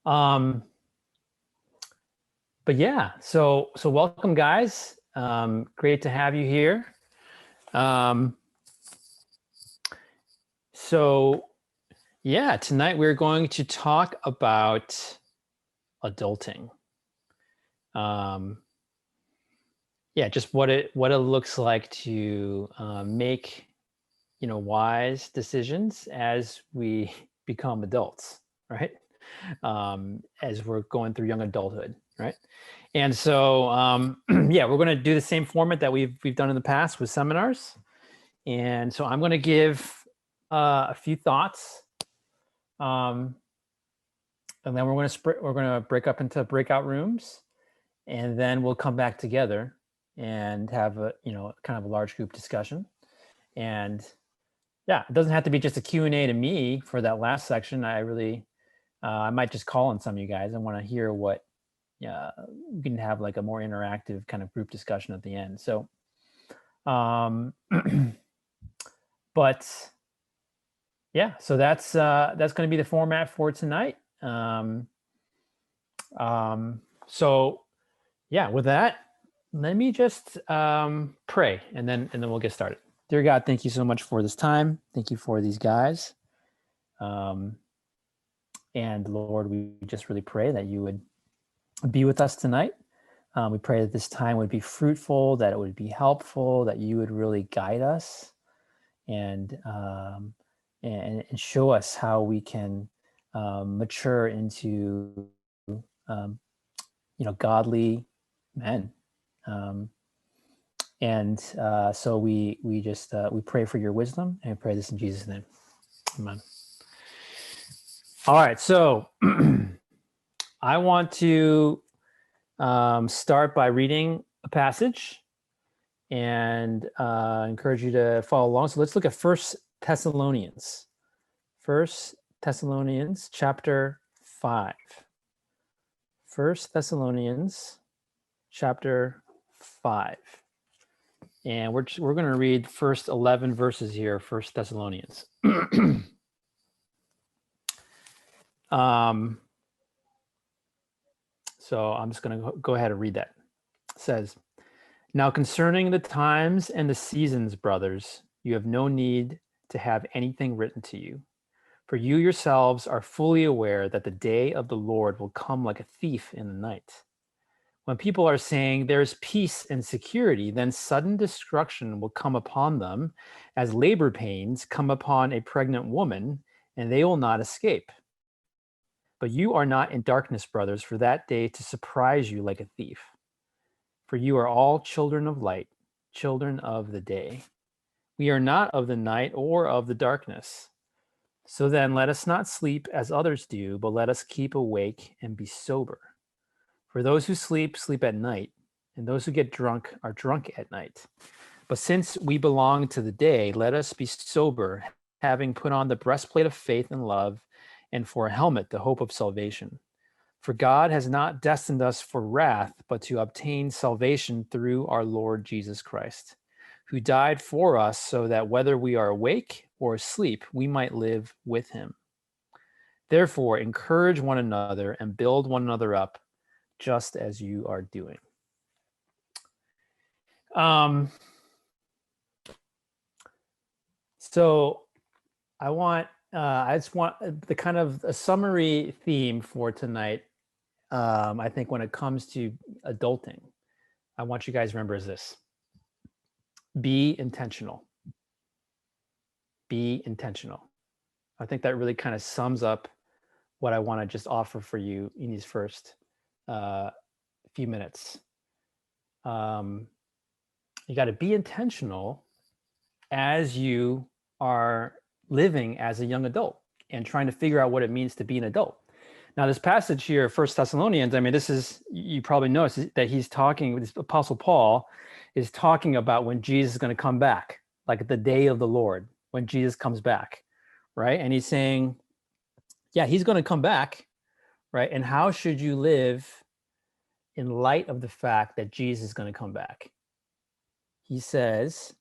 Um, but yeah, so welcome, guys. Great to have you here. Um, so yeah, tonight we're going to talk about adulting. Um, yeah, just what it looks like to make wise decisions as we become adults, right? As we're going through young adulthood, right? And so, yeah, we're going to do the same format that we've done in the past with seminars. And so, I'm going to give a few thoughts, um, and then we're going to break up into breakout rooms, and then we'll come back together and have a kind of a large group discussion. And yeah, it doesn't have to be just a Q&A to me for that last section. I might just call on some of you guys. I want to hear what we can have like a more interactive kind of group discussion at the end. So, but yeah, so that's going to be the format for tonight. So yeah, with that, let me just pray, and then we'll get started. Dear God, thank you so much for this time. Thank you for these guys. And Lord, we just really pray that you would be with us tonight. We pray that this time would be fruitful, that it would be helpful, that you would really guide us and show us how we can mature into godly men. So we pray for your wisdom, and we pray this in Jesus' name. Amen. All right, so I want to start by reading a passage and encourage you to follow along. So let's look at First Thessalonians chapter 5. First Thessalonians chapter 5. And we're going to read first 11 verses here, First Thessalonians. So I'm just going to go ahead and read that. It says, "Now concerning the times and the seasons, brothers, you have no need to have anything written to you. For you yourselves are fully aware that the day of the Lord will come like a thief in the night. When people are saying there is peace and security, then sudden destruction will come upon them as labor pains come upon a pregnant woman, and they will not escape. But you are not in darkness, brothers, for that day to surprise you like a thief. For you are all children of light, children of the day. We are not of the night or of the darkness. So then let us not sleep as others do, but let us keep awake and be sober. For those who sleep, sleep at night, and those who get drunk are drunk at night. But since we belong to the day, let us be sober, having put on the breastplate of faith and love, and for a helmet, the hope of salvation. For God has not destined us for wrath, but to obtain salvation through our Lord Jesus Christ, who died for us so that whether we are awake or asleep, we might live with him. Therefore, encourage one another and build one another up, just as you are doing." So I just want the kind of a summary theme for tonight. I think when it comes to adulting, I want you guys to remember is this: be intentional. Be intentional. I think that really kind of sums up what I want to just offer for you in these first few minutes. You got to be intentional as you are living as a young adult and trying to figure out what it means to be an adult. Now, this passage here, First Thessalonians, I mean, this is, you probably notice that he's talking, this Apostle Paul is talking about when Jesus is going to come back, like the day of the Lord, when Jesus comes back, right? And he's saying, yeah, he's going to come back, right? And how should you live in light of the fact that Jesus is going to come back? He says,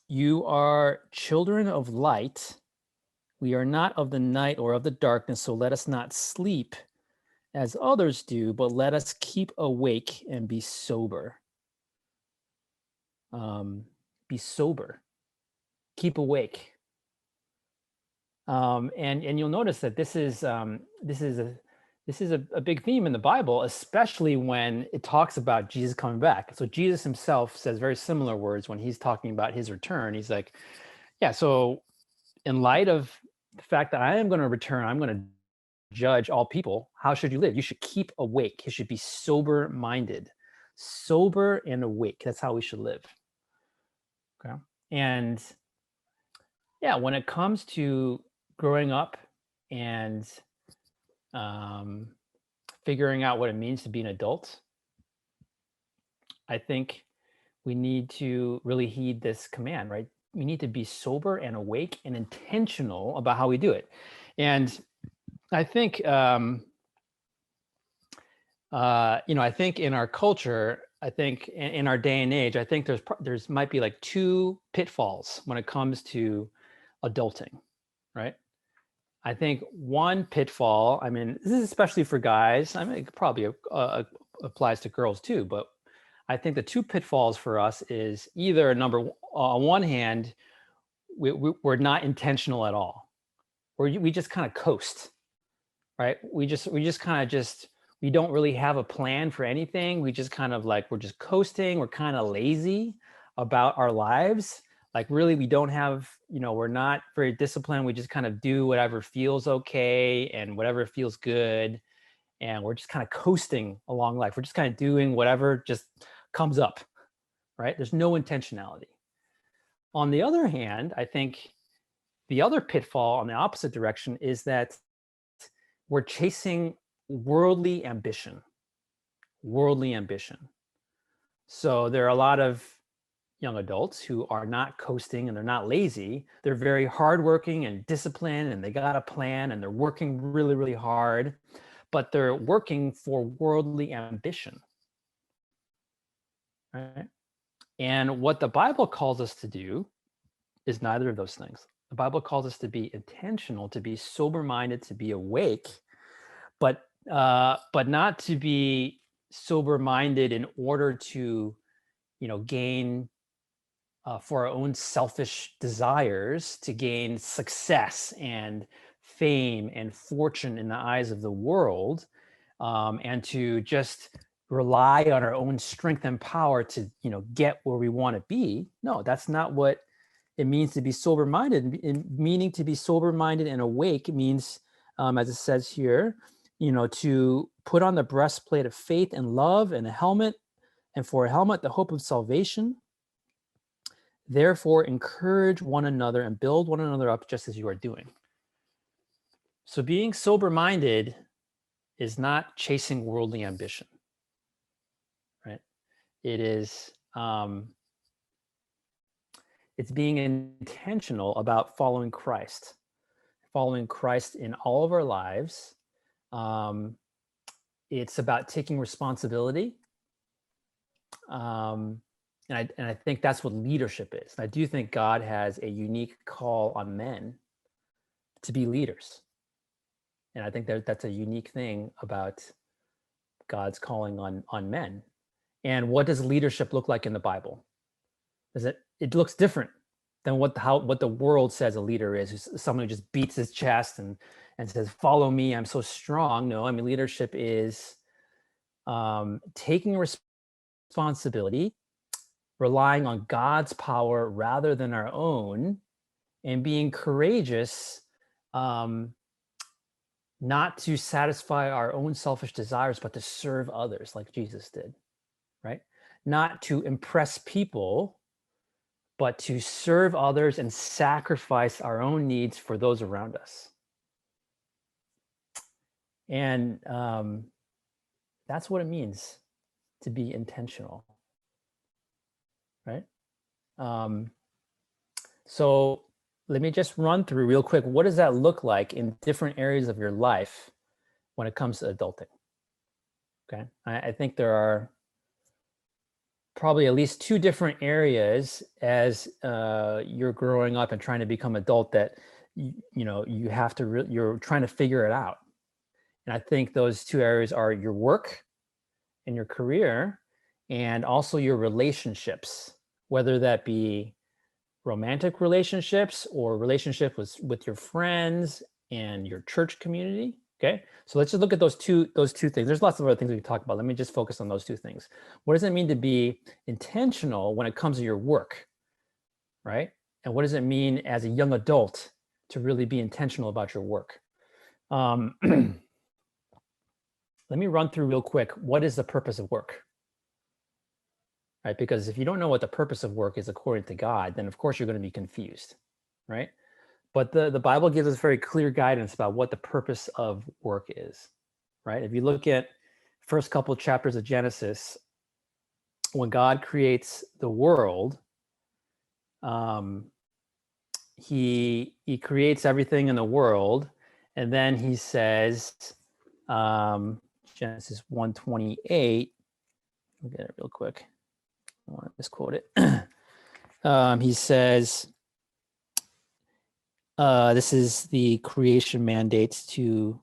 you are children of light, We are not of the night or of the darkness, so let us not sleep as others do, but let us keep awake and be sober. Be sober. Keep awake. And you'll notice that this is a big theme in the Bible, especially when it talks about Jesus coming back. So Jesus himself says very similar words when he's talking about his return. He's like, yeah, so in light of the fact that I am going to return, I'm going to judge all people. How should you live? You should keep awake. You should be sober minded, sober and awake. That's how we should live. Okay. And yeah, when it comes to growing up and figuring out what it means to be an adult, I think we need to really heed this command, right? We need to be sober and awake and intentional about how we do it. And I think, I think in our culture, I think in our day and age, I think there's might be like two pitfalls when it comes to adulting, right? I think one pitfall, I mean, this is especially for guys. I mean, it probably applies to girls too, but I think the two pitfalls for us is either on one hand, we're not intentional at all, or we just kind of coast, right? We just kind of we don't really have a plan for anything. We just kind of like, we're just coasting. We're kind of lazy about our lives. Like really, we don't have, we're not very disciplined. We just kind of do whatever feels okay and whatever feels good. And we're just kind of coasting along life. We're just kind of doing whatever just comes up, right? There's no intentionality. On the other hand, I think the other pitfall on the opposite direction is that we're chasing worldly ambition. So there are a lot of young adults who are not coasting and they're not lazy. They're very hardworking and disciplined, and they got a plan and they're working really, really hard, but they're working for worldly ambition, right? And what the Bible calls us to do is neither of those things. The Bible calls us to be intentional, to be sober-minded, to be awake, but not to be sober-minded in order to, gain for our own selfish desires, to gain success and fame and fortune in the eyes of the world, and to just rely on our own strength and power to, get where we want to be. No, that's not what it means to be sober-minded. Meaning to be sober-minded and awake means, as it says here, to put on the breastplate of faith and love, and a helmet, and for a helmet, the hope of salvation. Therefore, encourage one another and build one another up just as you are doing. So being sober-minded is not chasing worldly ambition, right? It is, it's being intentional about following Christ in all of our lives. It's about taking responsibility. And I think that's what leadership is. And I do think God has a unique call on men to be leaders. And I think that's a unique thing about God's calling on men. And what does leadership look like in the Bible? It looks different than what the world says a leader is. Someone who just beats his chest and says, "Follow me, I'm so strong." No, I mean, leadership is taking responsibility, relying on God's power rather than our own, and being courageous, not to satisfy our own selfish desires, but to serve others like Jesus did, right? Not to impress people, but to serve others and sacrifice our own needs for those around us. And that's what it means to be intentional, right? So let me just run through real quick. What does that look like in different areas of your life when it comes to adulting? Okay, I think there are probably at least two different areas as you're growing up and trying to become adult that you have to, you're trying to figure it out. And I think those two areas are your work and your career, and also your relationships, whether that be romantic relationships or relationship with your friends and your church community. Okay, so let's just look at those two things. There's lots of other things we can talk about. Let me just focus on those two things. What does it mean to be intentional when it comes to your work, right? And what does it mean as a young adult to really be intentional about your work? Let me run through real quick. What is the purpose of work? Right? Because if you don't know what the purpose of work is according to God, then of course you're going to be confused, right? But the Bible gives us very clear guidance about what the purpose of work is, right? If you look at first couple of chapters of Genesis, when God creates the world, he creates everything in the world, and then he says, Genesis 1:28. I'll get it real quick. I want to misquote it. He says, this is the creation mandates to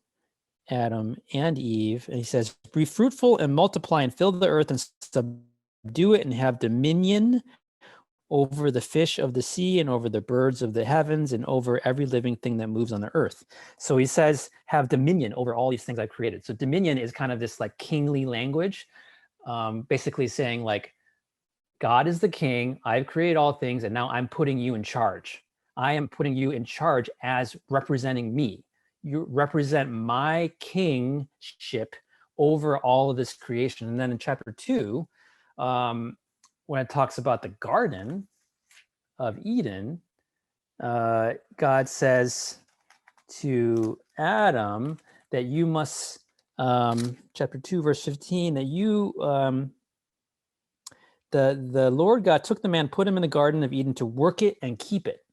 Adam and Eve. And he says, be fruitful and multiply and fill the earth and subdue it and have dominion over the fish of the sea and over the birds of the heavens and over every living thing that moves on the earth. So he says, have dominion over all these things I've created. So dominion is kind of this like kingly language, basically saying like, God is the king, I've created all things, and now I'm putting you in charge. I am putting you in charge as representing me. You represent my kingship over all of this creation. And then in chapter 2, when it talks about the Garden of Eden, God says to Adam that you must, chapter 2, verse 15, that you, the Lord God took the man, put him in the Garden of Eden to work it and keep it.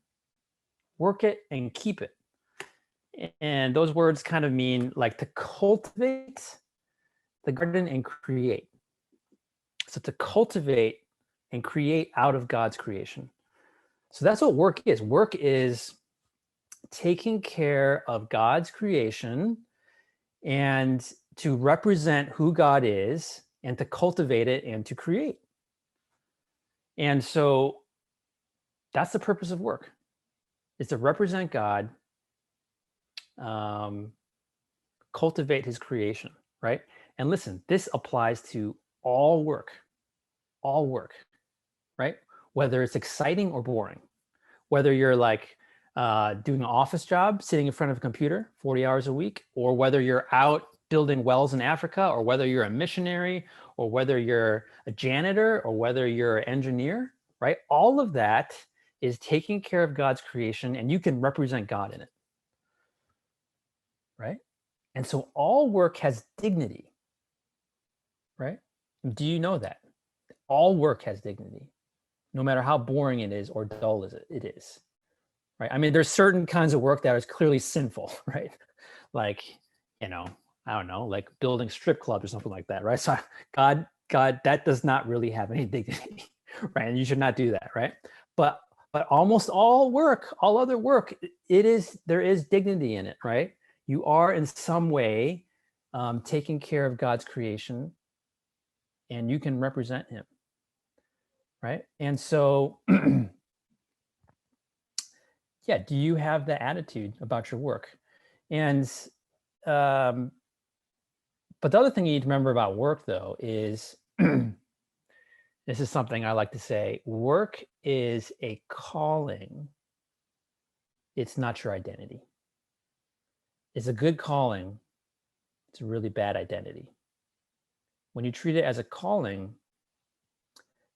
Work it and keep it. And those words kind of mean like to cultivate the garden and create. So to cultivate and create out of God's creation. So that's what work is. Work is taking care of God's creation and to represent who God is and to cultivate it and to create. And so that's the purpose of work, is to represent God, cultivate his creation, right? And listen, this applies to all work, right? Whether it's exciting or boring, whether you're like doing an office job, sitting in front of a computer 40 hours a week, or whether you're out building wells in Africa, or whether you're a missionary, or whether you're a janitor, or whether you're an engineer, right? All of that is taking care of God's creation, and you can represent God in it, right? And so all work has dignity, right? Do you know that? All work has dignity, no matter how boring it is or dull it is, right? I mean, there's certain kinds of work that is clearly sinful, right? Like, I don't know, like building strip clubs or something like that, right? So God, that does not really have any dignity, right? And you should not do that, right? But almost all work, all other work, there is dignity in it, right? You are in some way taking care of God's creation, and you can represent him, right? And so, yeah, do you have the attitude about your work? And but the other thing you need to remember about work, though, is this is something I like to say: work is a calling. It's not your identity. It's a good calling. It's a really bad identity. When you treat it as a calling,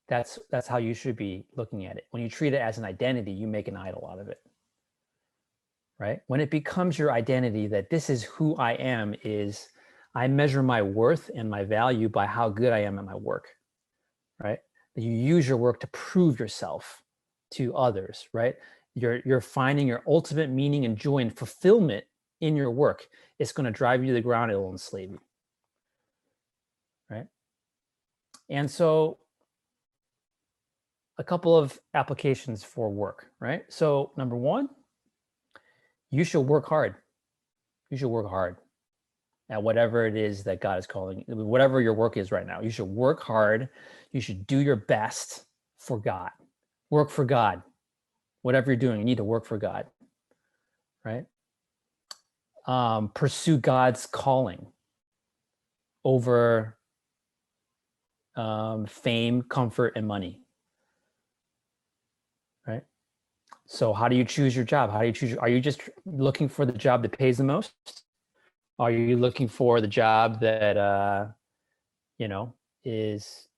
that's how you should be looking at it. When you treat it as an identity, you make an idol out of it, right? When it becomes your identity, that this is who I am, is I measure my worth and my value by how good I am at my work, right? You use your work to prove yourself to others, right? You're finding your ultimate meaning and joy and fulfillment in your work. It's going to drive you to the ground. It will enslave you, right? And so a couple of applications for work, right? So number one, you should work hard. You should work hard at whatever it is that God is calling, whatever your work is right now. You should work hard. You should do your best for God. Work for God. Whatever you're doing, you need to work for God, right? Pursue God's calling over fame, comfort, and money, right? So how do you choose your job? How do you choose? Are you just looking for the job that pays the most? Are you looking for the job that is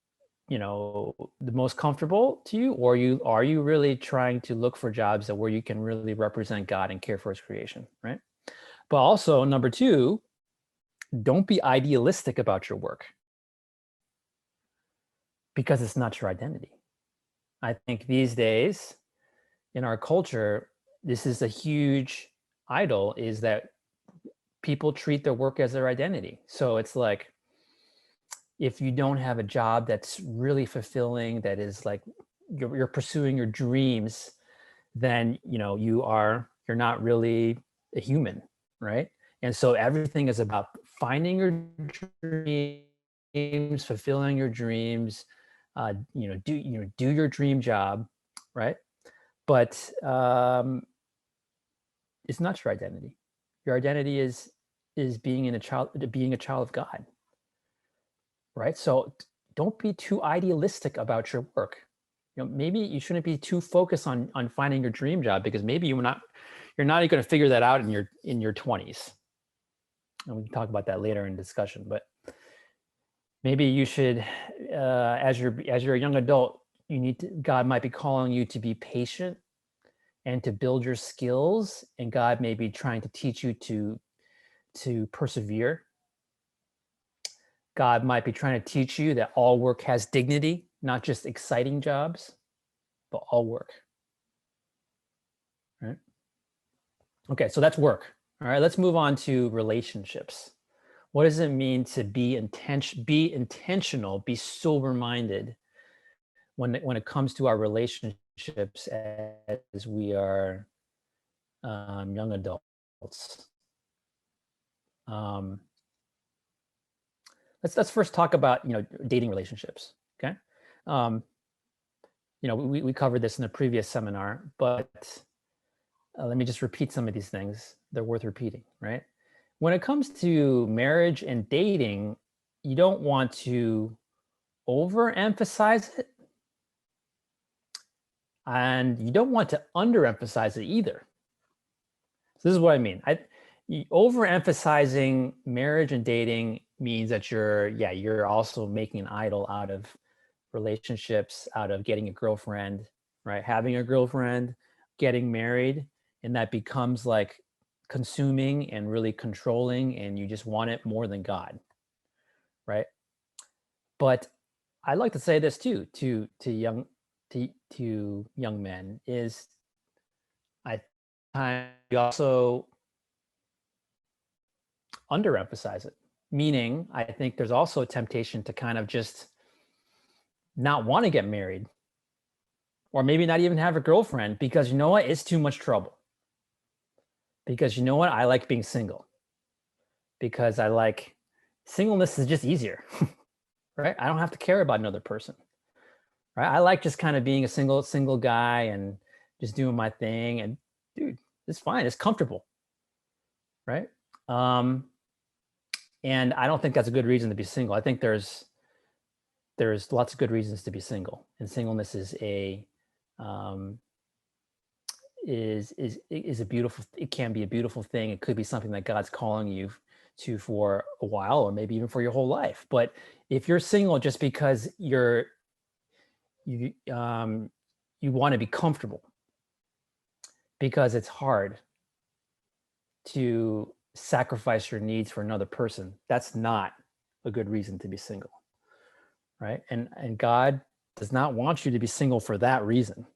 the most comfortable to you, or are you really trying to look for jobs that where you can really represent God and care for His creation, right? But also, number two, don't be idealistic about your work because it's not your identity. I think these days in our culture, this is a huge idol, is that people treat their work as their identity. So it's like, if you don't have a job that's really fulfilling, that is like you're pursuing your dreams, then you're not really a human, right? And so everything is about finding your dreams, fulfilling your dreams, do your dream job, right? But it's not your identity. Your identity is being a child of God, right? So don't be too idealistic about your work. Maybe you shouldn't be too focused on finding your dream job, because maybe you're not going to figure that out in your 20s. And we can talk about that later in discussion. But maybe you should, as you're a young adult, God might be calling you to be patient and to build your skills, and God may be trying to teach you to persevere. God might be trying to teach you that all work has dignity, not just exciting jobs, but all work. Right? Okay, so that's work. All right, let's move on to relationships. What does it mean to be intentional, be sober-minded when it comes to our relationships as we are young adults? Let's first talk about dating relationships. Okay, we covered this in the previous seminar, but let me just repeat some of these things. They're worth repeating, right? When it comes to marriage and dating, you don't want to overemphasize it, and you don't want to underemphasize it either. So this is what I mean. Overemphasizing marriage and dating means that you're also making an idol out of relationships, out of getting a girlfriend, right? Having a girlfriend, getting married, and that becomes like consuming and really controlling, and you just want it more than God, right? But I like to say this too to young men is, you also underemphasize it. Meaning, I think there's also a temptation to kind of just not want to get married, or maybe not even have a girlfriend, because it's too much trouble. Because I like being single. Because singleness is just easier, right? I don't have to care about another person, right? I like just kind of being a single guy and just doing my thing, and dude, it's fine. It's comfortable, right? And I don't think that's a good reason to be single. I think there's lots of good reasons to be single, and singleness is a beautiful. It can be a beautiful thing. It could be something that God's calling you to for a while, or maybe even for your whole life. But if you're single just because you want to be comfortable, because it's hard to sacrifice your needs for another person, that's not a good reason to be single, right? And God does not want you to be single for that reason.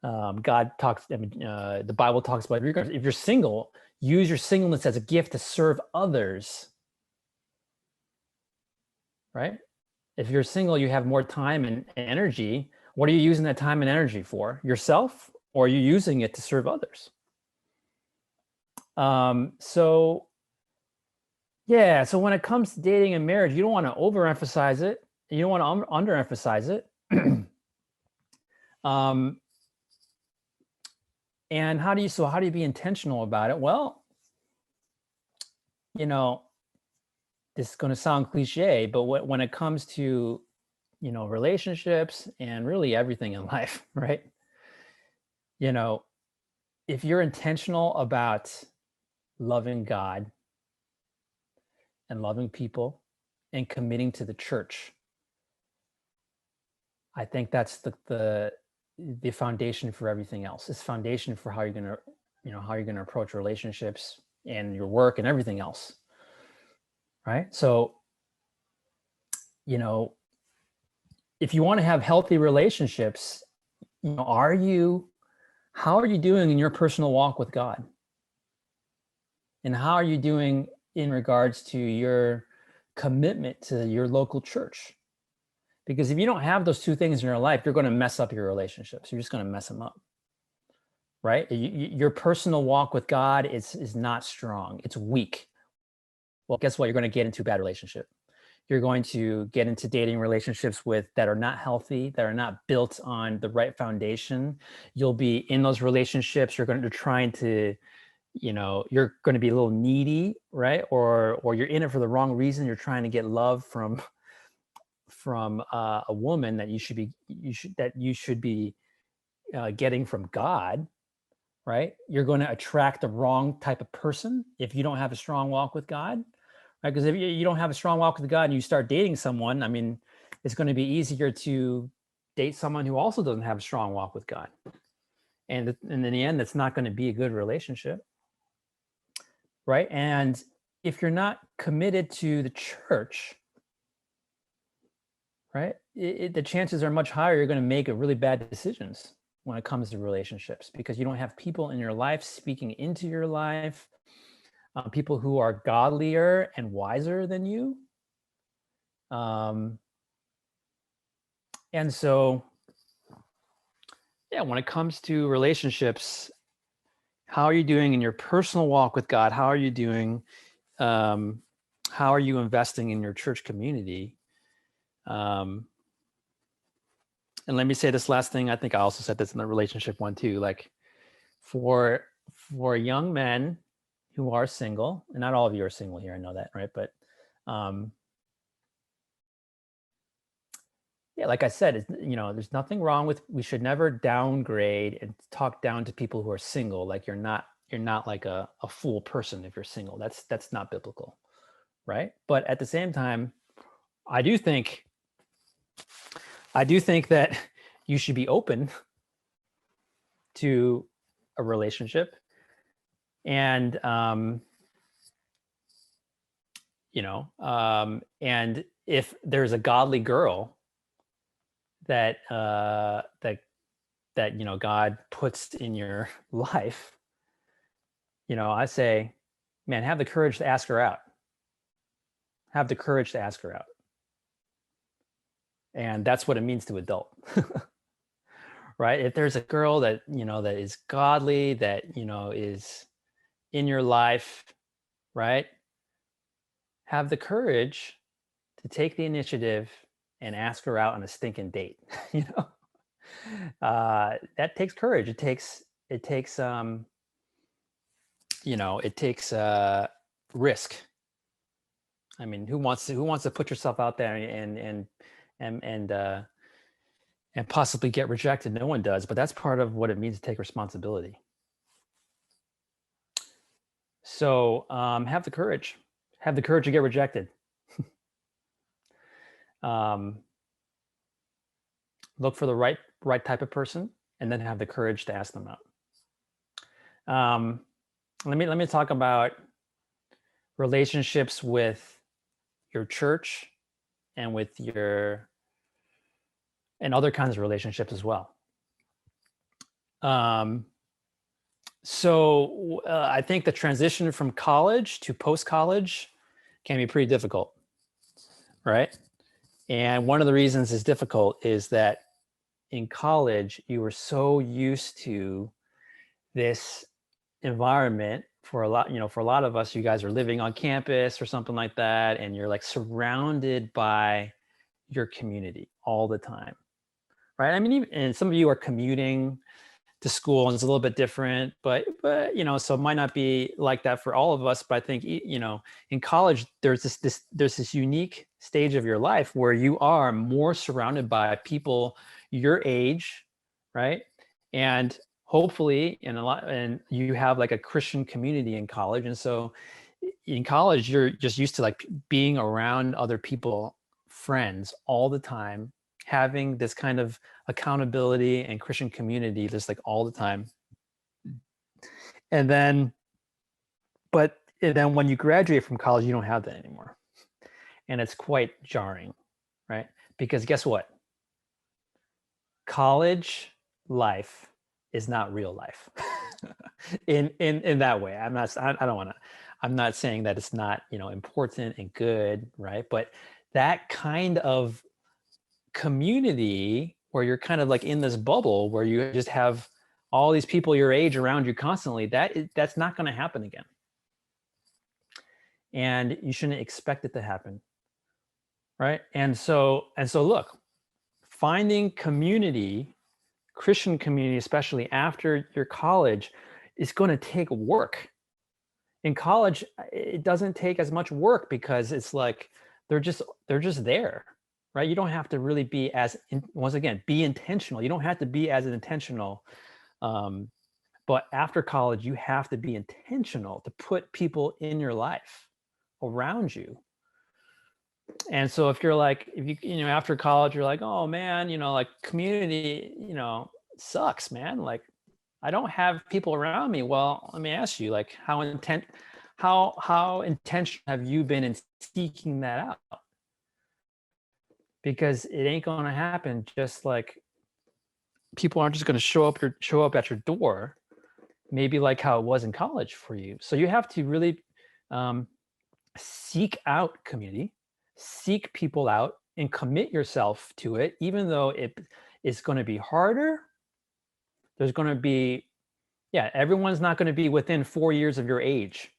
The Bible talks about, if you're single, use your singleness as a gift to serve others, right? If you're single, you have more time and energy. What are you using that time and energy for? Yourself, or are you using it to serve others? So yeah, so when it comes to dating and marriage, you don't want to overemphasize it. You don't want to underemphasize it. um, and how do you be intentional about it? Well, you know, this is going to sound cliche, but when it comes to, relationships and really everything in life, right? You know, if you're intentional about loving God and loving people and committing to the church, I think that's the foundation for everything else. It's foundation for how you're gonna, how you're gonna approach relationships and your work and everything else, right? So, you know, if you want to have healthy relationships, how are you doing in your personal walk with God? And how are you doing in regards to your commitment to your local church? Because if you don't have those two things in your life, you're going to mess up your relationships. You're just going to mess them up, right? Your personal walk with God is not strong. It's weak. Well, guess what? You're going to get into a bad relationship. You're going to get into dating relationships that are not healthy, that are not built on the right foundation. You'll be in those relationships. You're trying to, you're going to be a little needy, right? Or you're in it for the wrong reason. You're trying to get love from a woman that you should be getting from God, right? You're going to attract the wrong type of person if you don't have a strong walk with God, right? Because if you don't have a strong walk with God and you start dating someone, I mean, it's going to be easier to date someone who also doesn't have a strong walk with God, and in the end, it's not going to be a good relationship, right? And if you're not committed to the church, right, the chances are much higher you're going to make a really bad decisions when it comes to relationships, because you don't have people in your life speaking into your life, people who are godlier and wiser than you. And so, yeah, when it comes to relationships, how are you doing in your personal walk with God? How are you doing? How are you investing in your church community? And let me say this last thing. I think I also said this in the relationship one too. Like for young men who are single, and not all of you are single here, I know that, right? But yeah, like I said, there's nothing wrong with, we should never downgrade and talk down to people who are single. Like you're not like a fool person if you're single. That's not biblical, right? But at the same time, I do think that you should be open to a relationship, and and if there's a godly girl that God puts in your life, I say, man, have the courage to ask her out. Have the courage to ask her out. And that's what it means to adult. Right? If there's a girl that, that is godly, that, is in your life, right? Have the courage to take the initiative and ask her out on a stinking date. That takes courage. It takes risk. I mean, who wants to put yourself out there and possibly get rejected? No one does, but that's part of what it means to take responsibility. So have the courage to get rejected. Look for the right type of person, and then have the courage to ask them out. Let me talk about relationships with your church and with and other kinds of relationships as well. So I think the transition from college to post-college can be pretty difficult, right? And one of the reasons it's difficult is that in college, you were so used to this environment for a lot, for a lot of us, you guys are living on campus or something like that, and you're like surrounded by your community all the time, right? I mean, and some of you are commuting to school and it's a little bit different, but so it might not be like that for all of us. But I think in college there's this unique stage of your life where you are more surrounded by people your age, right? And hopefully and you have like a Christian community in college. And so in college you're just used to like being around other people, friends all the time, having this kind of accountability and Christian community just like all the time. And then, when you graduate from college, you don't have that anymore. And it's quite jarring, right? Because guess what? College life is not real life. in that way. I don't want to, I'm not saying that it's not, important and good, right? But that kind of community where you're kind of like in this bubble where you just have all these people your age around you constantly, that's not going to happen again. And you shouldn't expect it to happen, right? And so look, finding community, Christian community, especially after your college, is going to take work. In college, it doesn't take as much work because it's like they're just there, right? You don't have to really be once again, be intentional. You don't have to be as intentional. But after college, you have to be intentional to put people in your life around you. And so if you're like, if you after college, you're like, oh man, like community, sucks, man. Like I don't have people around me. Well, let me ask you, like how intentional have you been in seeking that out? Because it ain't going to happen just like people aren't just going to show up at your door, maybe like how it was in college for you. So you have to really seek out community, seek people out, and commit yourself to it, even though it is going to be harder. There's going to be, everyone's not going to be within 4 years of your age,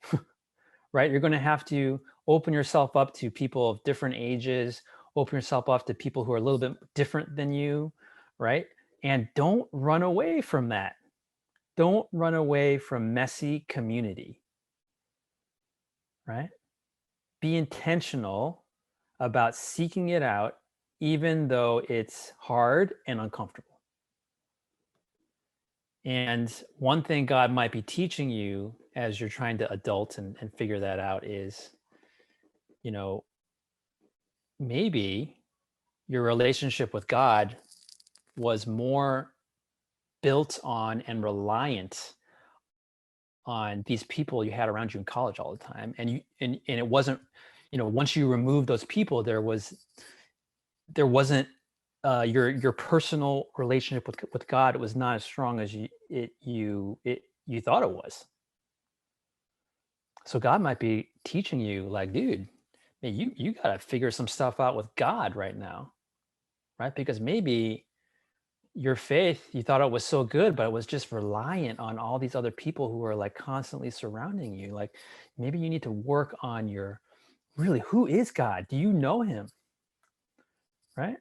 right? You're going to have to open yourself up to people of different ages, open yourself up to people who are a little bit different than you, right? And don't run away from that. Don't run away from messy community, right? Be intentional about seeking it out, even though it's hard and uncomfortable. And one thing God might be teaching you as you're trying to adult and figure that out is, maybe your relationship with God was more built on and reliant on these people you had around you in college all the time. And it wasn't, once you remove those people, there wasn't your personal relationship with God. It was not as strong as you thought it was. So God might be teaching you, like, dude, man, you got to figure some stuff out with God right now, right? Because maybe your faith, you thought it was so good, but it was just reliant on all these other people who are like constantly surrounding you. Like maybe you need to work on really, who is God? Do you know him? Right?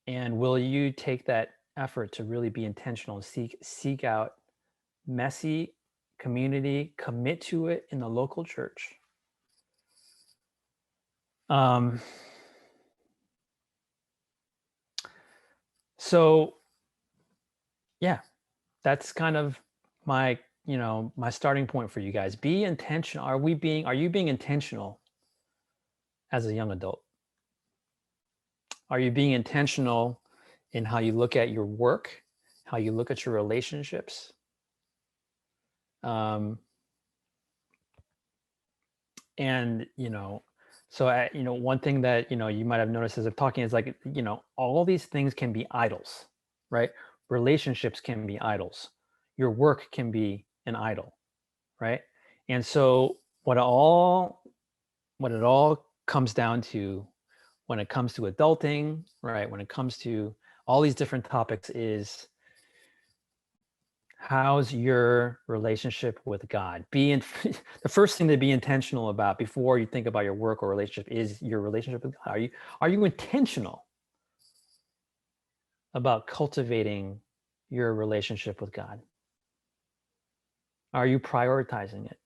And will you take that effort to really be intentional and seek out messy community, commit to it in the local church? So yeah, that's kind of my my starting point for you guys. Be intentional. Are you being intentional as a young adult? Are you being intentional in how you look at your work, how you look at your relationships? And so one thing that you might have noticed as I'm talking is like all these things can be idols, right? Relationships can be idols. Your work can be an idol, right? And so what it all comes down to when it comes to adulting, right? When it comes to all these different topics is How's your relationship with God? The first thing to be intentional about before you think about your work or relationship is your relationship with God. Are you intentional about cultivating your relationship with God? Are you prioritizing it?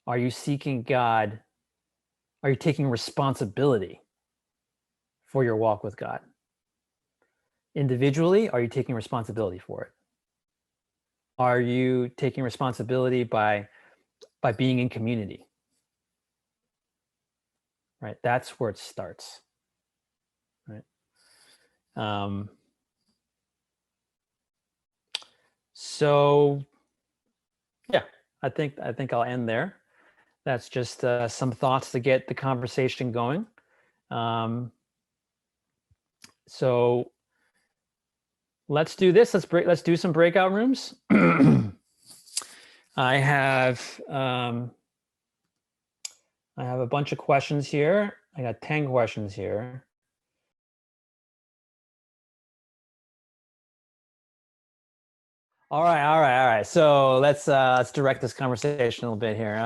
Are you seeking God? Are you taking responsibility for your walk with God? Individually, are you taking responsibility for it? Are you taking responsibility by being in community? Right? That's where it starts. Right? So yeah, I think I'll end there. That's just some thoughts to get the conversation going. So let's do this. Let's do some breakout rooms. I have a bunch of questions here. I got 10 questions here. All right. So let's direct this conversation a little bit here.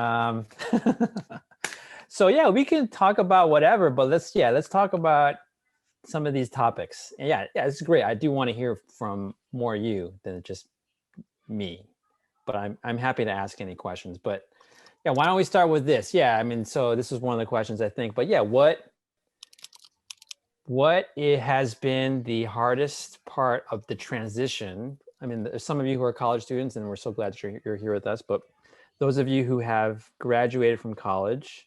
So yeah, we can talk about whatever, but let's talk about some of these topics. And yeah, it's great. I do want to hear from more you than just me, but I'm happy to ask any questions. But yeah, why don't we start with this? Yeah, I mean, so this is one of the questions I think. But yeah, what it has been the hardest part of the transition? I mean, there's some of you who are college students, and we're so glad you're here with us. But those of you who have graduated from college,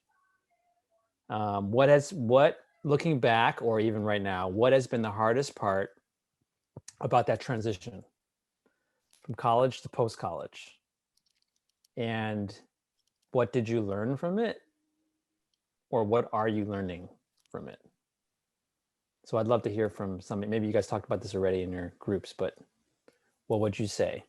what looking back, or even right now, what has been the hardest part about that transition from college to post college? And what did you learn from it? Or what are you learning from it? So I'd love to hear from some, maybe you guys talked about this already in your groups, but what would you say?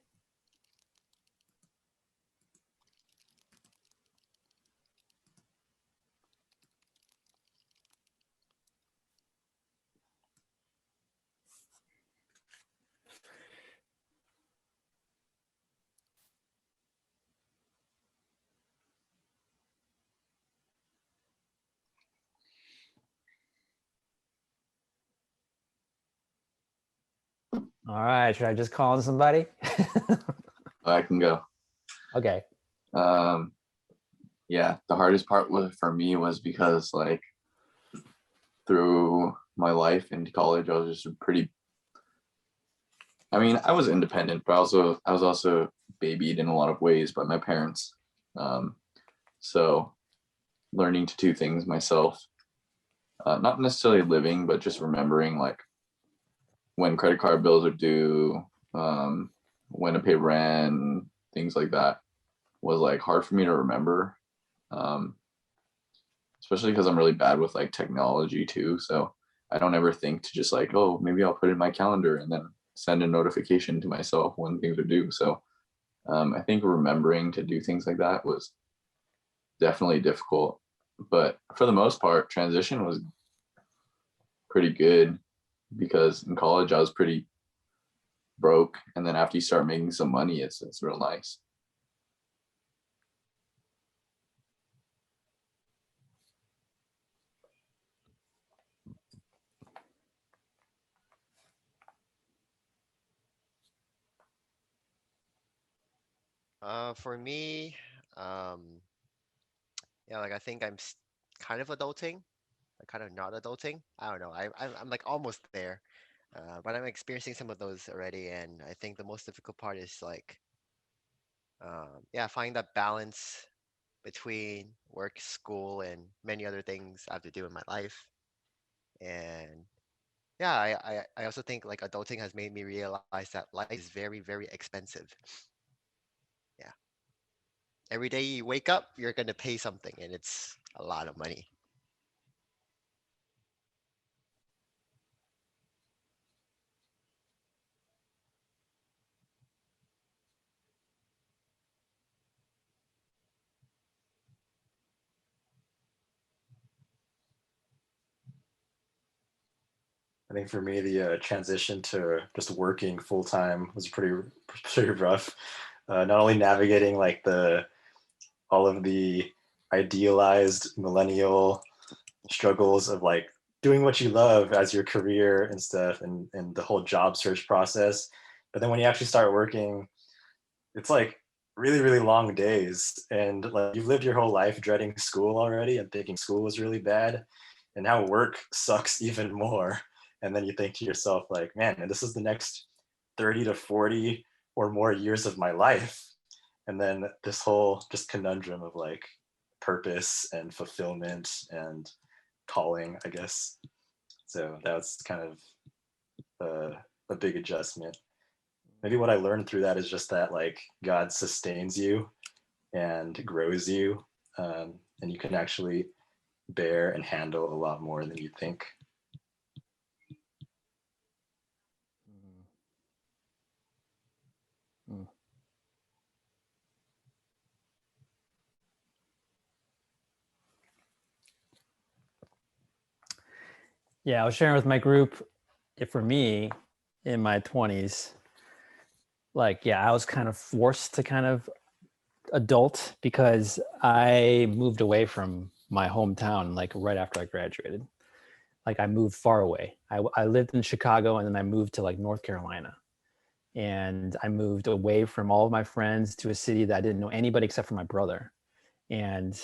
All right, should I just call on somebody? I can go. Okay. Yeah, the hardest part for me was because like through my life into college, I was just I mean, I was independent, but I was also babied in a lot of ways by my parents. Um, so learning to do things myself, not necessarily living, but just remembering like when credit card bills are due, when to pay rent, things like that was like hard for me to remember. Um, Especially because I'm really bad with like technology too. So I don't ever think to just like, oh, maybe I'll put it in my calendar and then send a notification to myself when things are due. So I think remembering to do things like that was definitely difficult. But for the most part, transition was pretty good because in college I was pretty broke. And then after you start making some money, it's real nice. For me, um, yeah, like I think kind of adulting, kind of not adulting. I don't know. I'm like almost there, but I'm experiencing some of those already, and I think the most difficult part is like, yeah, finding that balance between work, school, and many other things I have to do in my life. And yeah, I also think like adulting has made me realize that life is very, very expensive. Yeah. Every day you wake up, you're gonna pay something, and it's a lot of money. I think for me, the transition to just working full time was pretty rough. Not only navigating like all of the idealized millennial struggles of like doing what you love as your career and stuff, and the whole job search process, but then when you actually start working, it's like really, really long days, and like you've lived your whole life dreading school already and thinking school was really bad, and now work sucks even more. And then you think to yourself like, man, this is the next 30 to 40 or more years of my life. And then this whole just conundrum of like purpose and fulfillment and calling, I guess. So that's kind of a big adjustment. Maybe what I learned through that is just that like God sustains you and grows you, and you can actually bear and handle a lot more than you think. Mm. Yeah, I was sharing with my group. For me, in my 20s, like, yeah, I was kind of forced to kind of adult because I moved away from my hometown like right after I graduated. Like I moved far away. I lived in Chicago and then I moved to like North Carolina. And I moved away from all of my friends to a city that I didn't know anybody except for my brother. And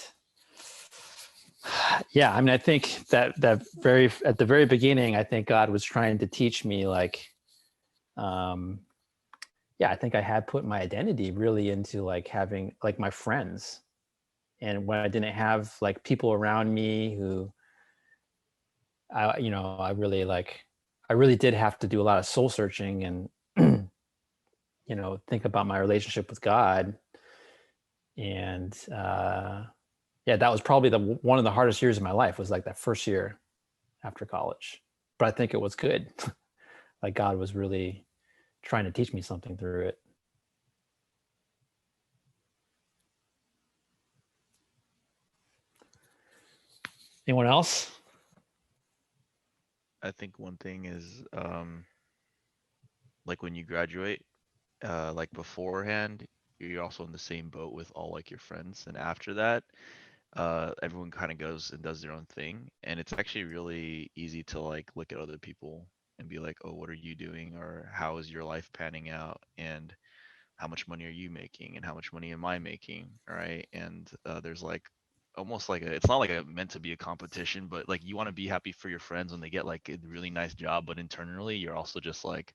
yeah, I mean, I think that very at the very beginning, I think God was trying to teach me like, yeah, I think I had put my identity really into like having like my friends. And when I didn't have like people around me who I really did have to do a lot of soul searching and think about my relationship with God. And yeah, that was probably one of the hardest years of my life, was like that first year after college. But I think it was good. Like God was really trying to teach me something through it. Anyone else? I think one thing is like when you graduate, like beforehand, you're also in the same boat with all like your friends, and after that, everyone kind of goes and does their own thing, and it's actually really easy to like look at other people and be like, oh, what are you doing, or how is your life panning out, and how much money are you making, and how much money am I making, right? And there's like almost like it's not like a meant to be a competition, but like you want to be happy for your friends when they get like a really nice job, but internally you're also just like,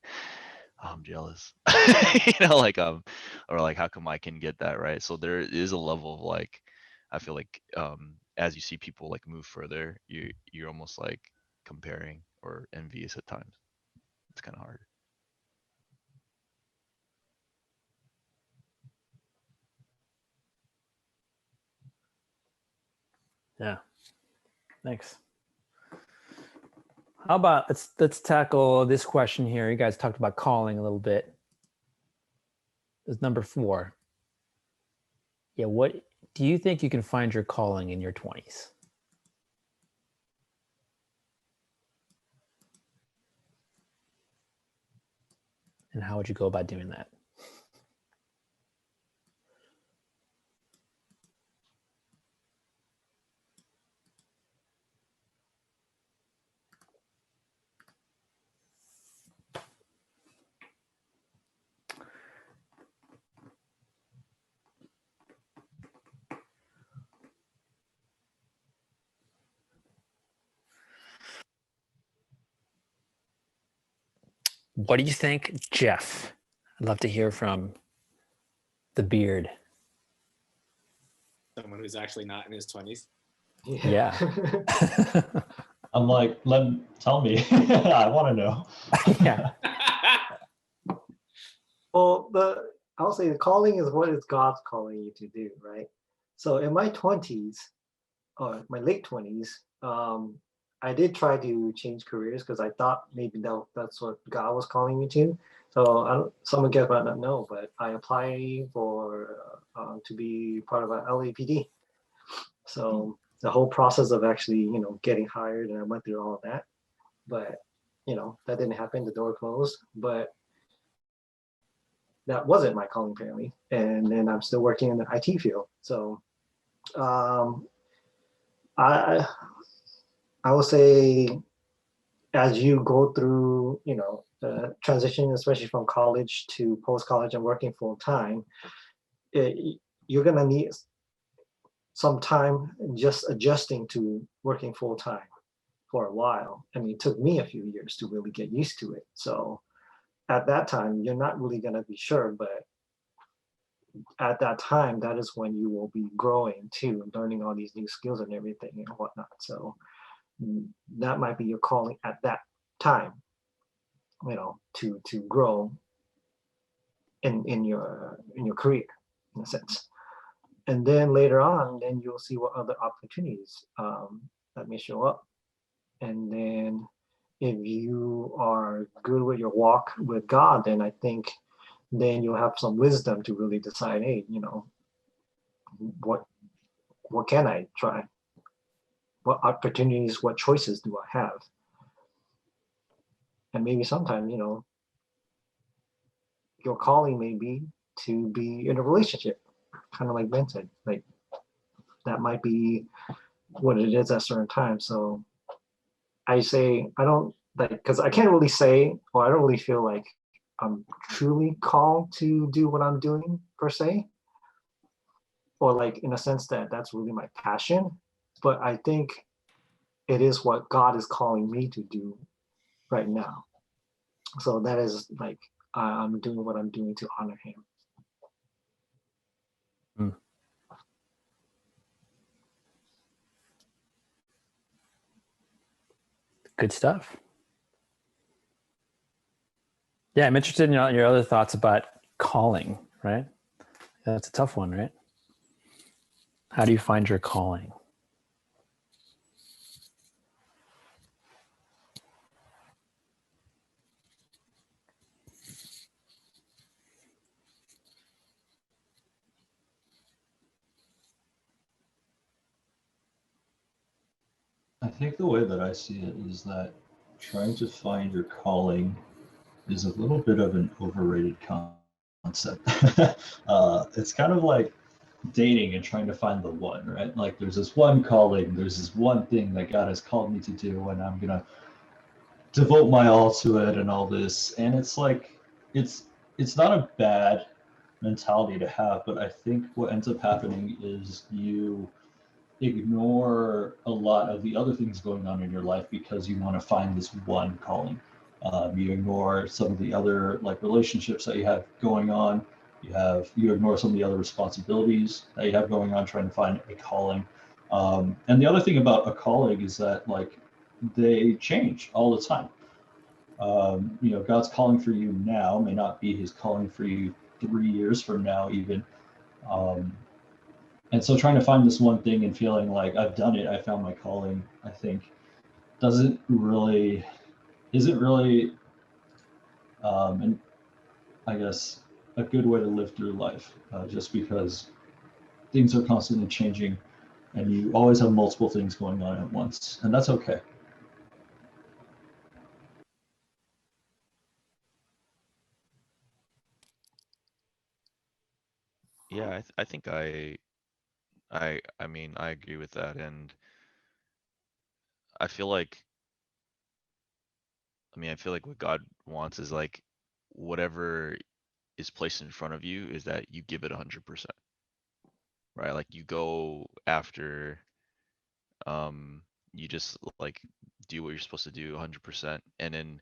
oh, I'm jealous. Like or like how come I can get that, right? So there is a level of like, I feel like as you see people like move further, you're almost like comparing or envious at times. It's kind of hard. Yeah. Thanks. How about let's tackle this question here. You guys talked about calling a little bit. It's number 4. Yeah, what do you think you can find your calling in your 20s? And how would you go about doing that? What do you think, Jeff? I'd love to hear from the beard. Someone who's actually not in his 20s. Yeah. I'm like, tell me. I want to know. Yeah. Well, I'll say the calling is what is God's calling you to do, right? So in my 20s, or my late 20s, I did try to change careers because I thought maybe that's what God was calling me to. So some of you guys might not know, but I applied for to be part of a LAPD. So the whole process of actually, getting hired, and I went through all of that. But that didn't happen. The door closed, but that wasn't my calling apparently. And then I'm still working in the IT field. So I I would say as you go through, the transition, especially from college to post college and working full time, you're gonna need some time just adjusting to working full time for a while. I mean, it took me a few years to really get used to it. So at that time, you're not really gonna be sure, but at that time, that is when you will be growing too, and learning all these new skills and everything and whatnot. So that might be your calling at that time, to grow in your career in a sense. And then later on, then you'll see what other opportunities that may show up. And then if you are good with your walk with God, then I think then you'll have some wisdom to really decide, hey, what can I try? What opportunities, what choices do I have? And maybe sometimes, your calling may be to be in a relationship, kind of like Ben said. Like that might be what it is at certain times. So I say I don't like, because I can't really say, or I don't really feel like I'm truly called to do what I'm doing per se, or like in a sense that that's really my passion. But I think it is what God is calling me to do right now. So that is like I'm doing what I'm doing to honor Him. Hmm. Good stuff. Yeah, I'm interested in your other thoughts about calling, right? That's a tough one, right? How do you find your calling? I think the way that I see it is that trying to find your calling is a little bit of an overrated concept. It's kind of like dating and trying to find the one, right? Like there's this one calling, there's this one thing that God has called me to do, and I'm gonna devote my all to it and all this. And it's like it's not a bad mentality to have, but I think what ends up happening is you ignore a lot of the other things going on in your life because you want to find this one calling. You ignore some of the other like relationships that you have going on. You ignore some of the other responsibilities that you have going on, trying to find a calling. And the other thing about a calling is that like they change all the time. God's calling for you now may not be His calling for you 3 years from now, even. And so trying to find this one thing and feeling like I've done it, I found my calling, I think isn't really, and I guess a good way to live through life, just because things are constantly changing and you always have multiple things going on at once, and that's okay. Yeah, I think I mean I agree with that, and I feel like I feel like what God wants is like whatever is placed in front of you is that you give it 100%, right? Like you go after, um, you just like do what you're supposed to do 100%, and then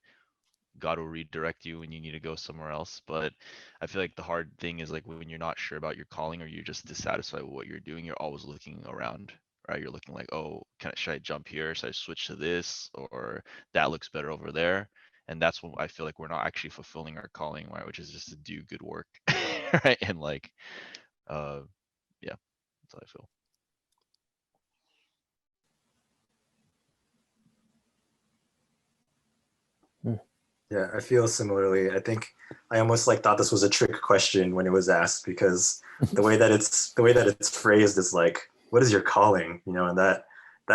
God will redirect you when you need to go somewhere else. But I feel like the hard thing is like when you're not sure about your calling or you're just dissatisfied with what you're doing, you're always looking around, right? You're looking like, oh, should I jump here? Should I switch to this? Or that looks better over there. And that's when I feel like we're not actually fulfilling our calling, right? Which is just to do good work, right? And like, uh, yeah, that's how I feel. Yeah, I feel similarly. I think I almost like thought this was a trick question when it was asked, because the way that it's phrased is like, what is your calling? And that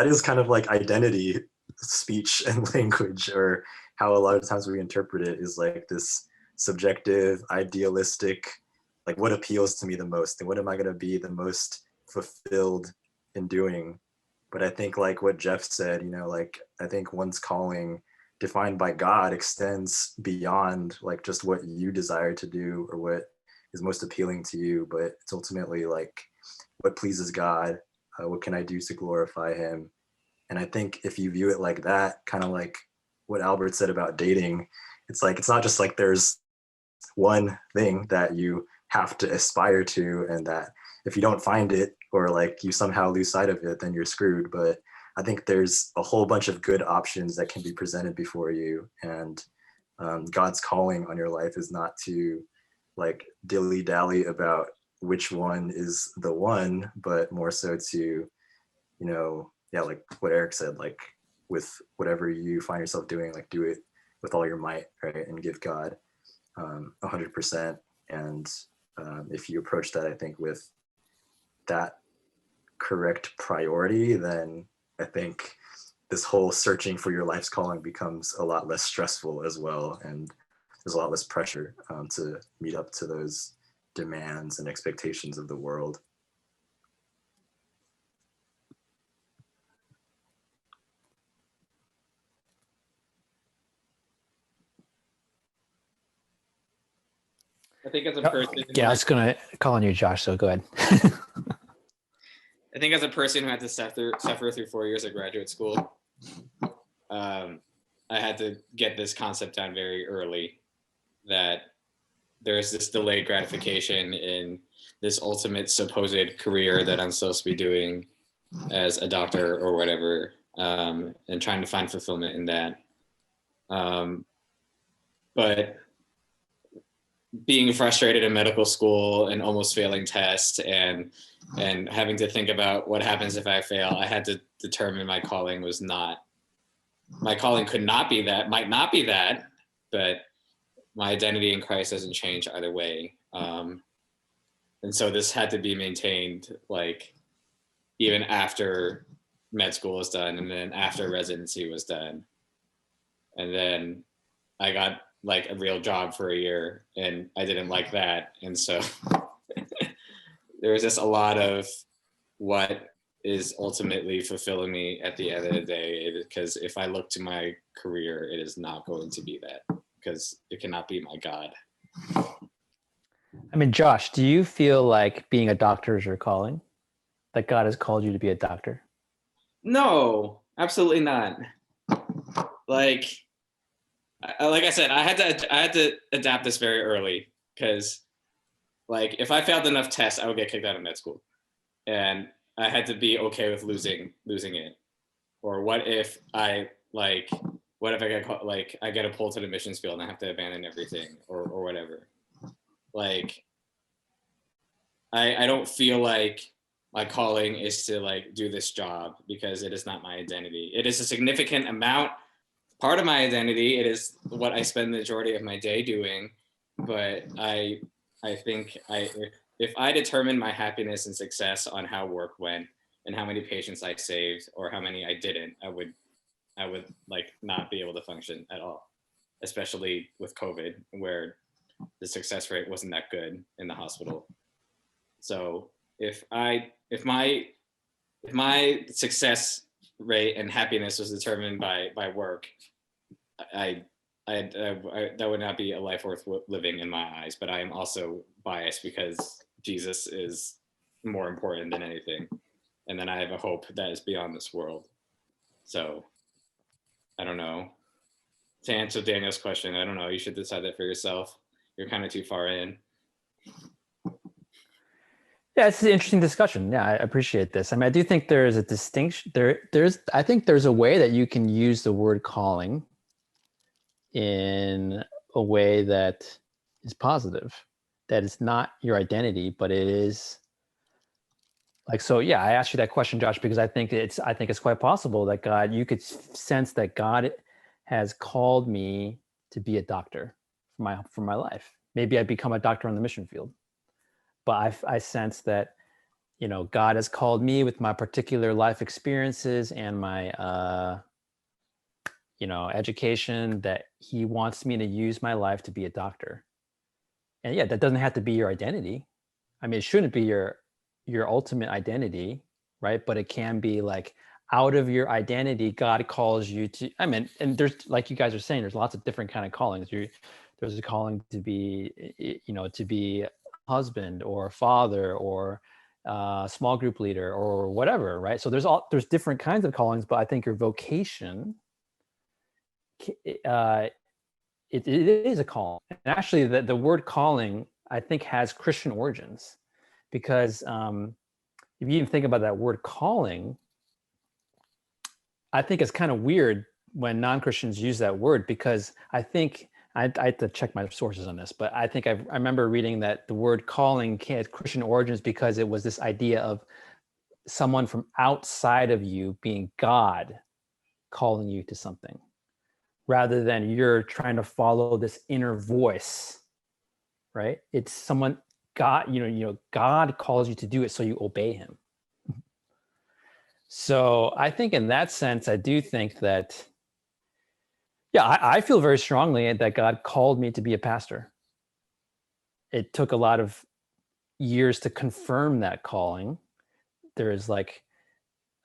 is kind of like identity speech and language, or how a lot of times we interpret it is like this subjective, idealistic, like what appeals to me the most and what am I going to be the most fulfilled in doing. But I think like what Jeff said, like I think one's calling defined by God extends beyond like just what you desire to do or what is most appealing to you, but it's ultimately like what pleases God, what can I do to glorify him. And I think if you view it like that, kind of like what Albert said about dating, it's like it's not just like there's one thing that you have to aspire to, and that if you don't find it or like you somehow lose sight of it, then you're screwed. But I think there's a whole bunch of good options that can be presented before you, and God's calling on your life is not to like dilly dally about which one is the one, but more so to, yeah, like what Eric said, like with whatever you find yourself doing, like do it with all your might, right, and give God 100%. And if you approach that, I think with that correct priority, then I think this whole searching for your life's calling becomes a lot less stressful as well, and there's a lot less pressure to meet up to those demands and expectations of the world. I think as a person, Yeah, I was gonna call on you, Josh. So go ahead. I think as a person who had to suffer through 4 years of graduate school, I had to get this concept down very early that there's this delayed gratification in this ultimate supposed career that I'm supposed to be doing as a doctor or whatever, and trying to find fulfillment in that. But being frustrated in medical school and almost failing tests and having to think about what happens if I fail, I had to determine my calling was not, my calling could not be that, might not be that, but my identity in Christ doesn't change either way. And so this had to be maintained like even after med school was done and then after residency was done. And then I got like a real job for a year and I didn't like that. And so there was just a lot of what is ultimately fulfilling me at the end of the day, because if I look to my career, it is not going to be that, because it cannot be my God. I mean, Josh, do you feel like being a doctor is your calling? That God has called you to be a doctor? No, absolutely not. Like I said, I had to adapt this very early, because like if I failed enough tests, I would get kicked out of med school, and I had to be okay with losing it. Or what if I get like I get a pull to the missions field and I have to abandon everything or whatever. Like I don't feel like my calling is to like do this job, because it is not my identity. It is a significant part of my identity. It is what I spend the majority of my day doing. But I think if I determine my happiness and success on how work went and how many patients I saved or how many I didn't, I would like not be able to function at all, especially with COVID, where the success rate wasn't that good in the hospital. So if my success rate and happiness was determined by work, I that would not be a life worth living in my eyes. But I am also biased because Jesus is more important than anything, and then I have a hope that is beyond this world. So I don't know. To answer Daniel's question, I don't know. You should decide that for yourself. You're kind of too far in. Yeah, it's an interesting discussion. Yeah, I appreciate this. I mean, I do think there is a distinction. I think there's a way that you can use the word calling in a way that is positive, that it's not your identity, but it is like, so yeah, I asked you that question, Josh, because I think it's quite possible that you could sense that God has called me to be a doctor for my life. Maybe I become a doctor on the mission field, but I sense that, God has called me with my particular life experiences and my education that he wants me to use my life to be a doctor. And yeah, that doesn't have to be your identity. I mean, it shouldn't be your ultimate identity, right? But it can be like out of your identity, God calls you to. I mean, and there's, like you guys are saying, there's lots of different kind of callings. There's a calling to be, to be a husband or a father or a small group leader or whatever, right? So there's different kinds of callings, but I think your vocation, uh, it is a calling. And actually, the word calling, I think, has Christian origins, because if you even think about that word calling, I think it's kind of weird when non-Christians use that word, because I think I have to check my sources on this, but I think I remember reading that the word calling had Christian origins because it was this idea of someone from outside of you being God calling you to something, rather than you're trying to follow this inner voice, right? It's someone, God, God calls you to do it, so you obey him. So I think in that sense, I do think that, yeah, I feel very strongly that God called me to be a pastor. It took a lot of years to confirm that calling. There is like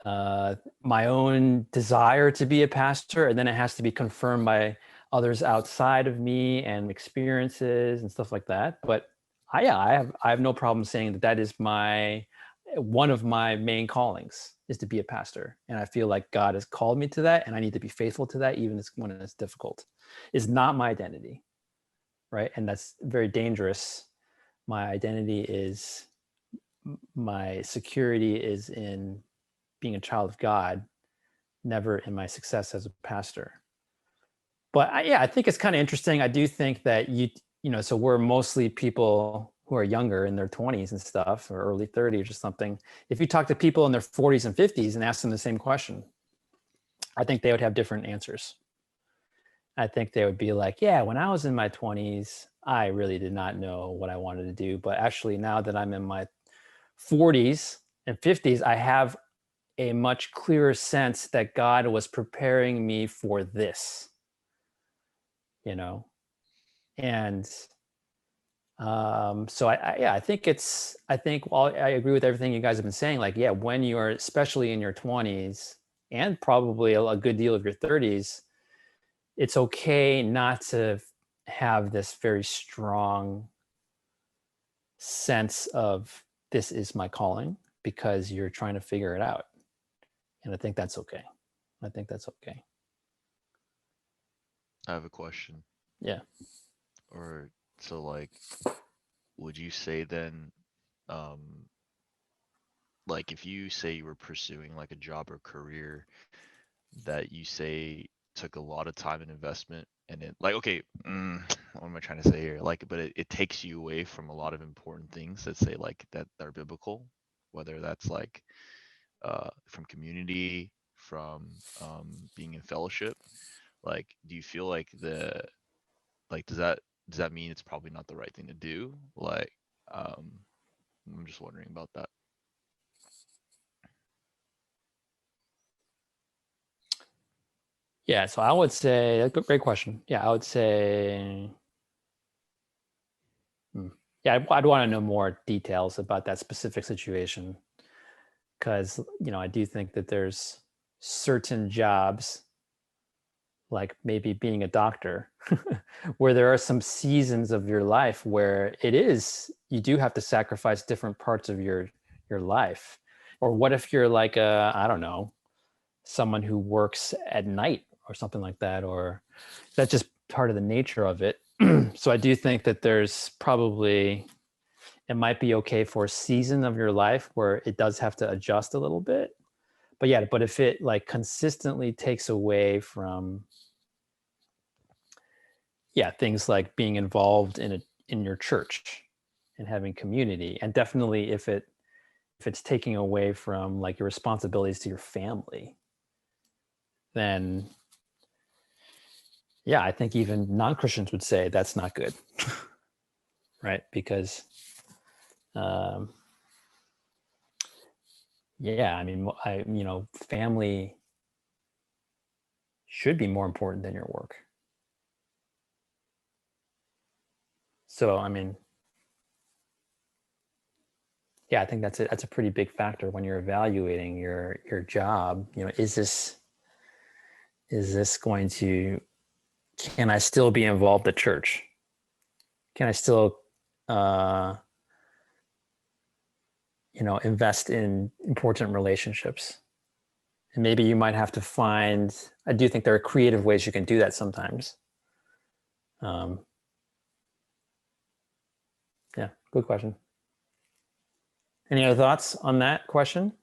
my own desire to be a pastor, and then it has to be confirmed by others outside of me and experiences and stuff like that. But I have no problem saying that is one of my main callings, is to be a pastor. And I feel like God has called me to that, and I need to be faithful to that, even when it's difficult. It's not my identity, right? And that's very dangerous. My identity is, my security is in being a child of God, never in my success as a pastor. But I think it's kind of interesting. I do think that so we're mostly people who are younger, in their 20s and stuff, or early 30s or something. If you talk to people in their 40s and 50s and ask them the same question, I think they would have different answers. I think they would be like, yeah, when I was in my 20s, I really did not know what I wanted to do. But actually, now that I'm in my 40s and 50s, I have a much clearer sense that God was preparing me for this, and so I think I agree with everything you guys have been saying. Like, yeah, when you are, especially in your 20s and probably a good deal of your 30s, it's okay not to have this very strong sense of this is my calling, because you're trying to figure it out. And I think that's okay. I have a question. Yeah. Or so like, would you say then, um, like if you say you were pursuing like a job or career that you say took a lot of time and investment, and it like, okay, what am I trying to say here? Like, but it takes you away from a lot of important things that say like that are biblical, whether that's like from community, from being in fellowship. Like, do you feel like does that mean it's probably not the right thing to do? Like, um, I'm just wondering about that. Yeah, so I would say, great question. Yeah, I would say, yeah, I'd want to know more details about that specific situation, because I do think that there's certain jobs, like maybe being a doctor, where there are some seasons of your life where you do have to sacrifice different parts of your life. Or what if you're like I don't know, someone who works at night or something like that, or that's just part of the nature of it. So I do think that it might be okay for a season of your life where it does have to adjust a little bit. But yeah, but if it like consistently takes away from, yeah, things like being involved in your church and having community, and definitely if it's taking away from like your responsibilities to your family, then yeah, I think even non-Christians would say that's not good. Right? Because yeah, I mean, family should be more important than your work. So, I mean, yeah, I think that's a pretty big factor when you're evaluating your job. You know, is this going to, can I still be involved at church? Can I still invest in important relationships? And maybe you might have to find, I do think there are creative ways you can do that sometimes. Yeah, good question. Any other thoughts on that question?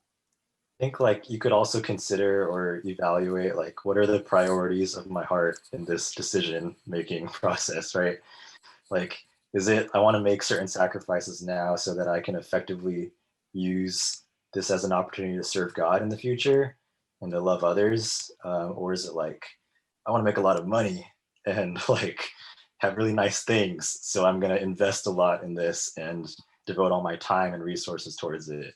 I think like you could also consider or evaluate like what are the priorities of my heart in this decision making process, right? Like, is it I want to make certain sacrifices now so that I can effectively use this as an opportunity to serve God in the future and to love others, or is it like I want to make a lot of money and like have really nice things, so I'm going to invest a lot in this and devote all my time and resources towards it.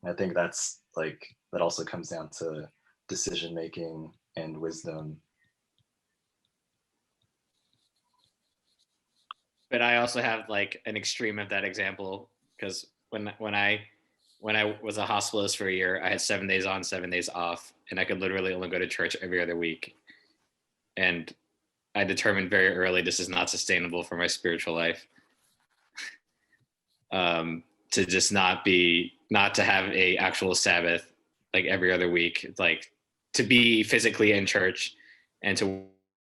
And I think that's like that also comes down to decision making and wisdom. But I also have like an extreme of that example, because when I was a hospitalist for a year, I had 7 days on, 7 days off, and I could literally only go to church every other week. And I determined very early this is not sustainable for my spiritual life. To just not to have a actual Sabbath like every other week, like to be physically in church and to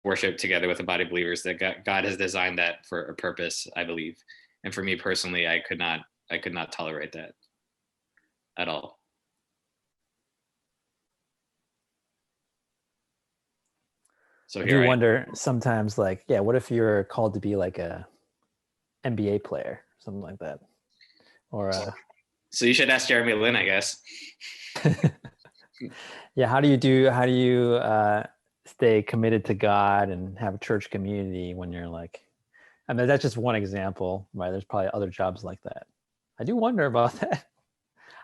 worship together with a body of believers. That God has designed that for a purpose, I believe. And for me personally, I could not tolerate that at all. So I here do I am. wonder sometimes, like, yeah, what if you're called to be like a NBA player, something like that, or So you should ask Jeremy Lin, I guess. yeah, how do you stay committed to God and have a church community when you're like, I mean, that's just one example, right? There's probably other jobs like that. I do wonder about that.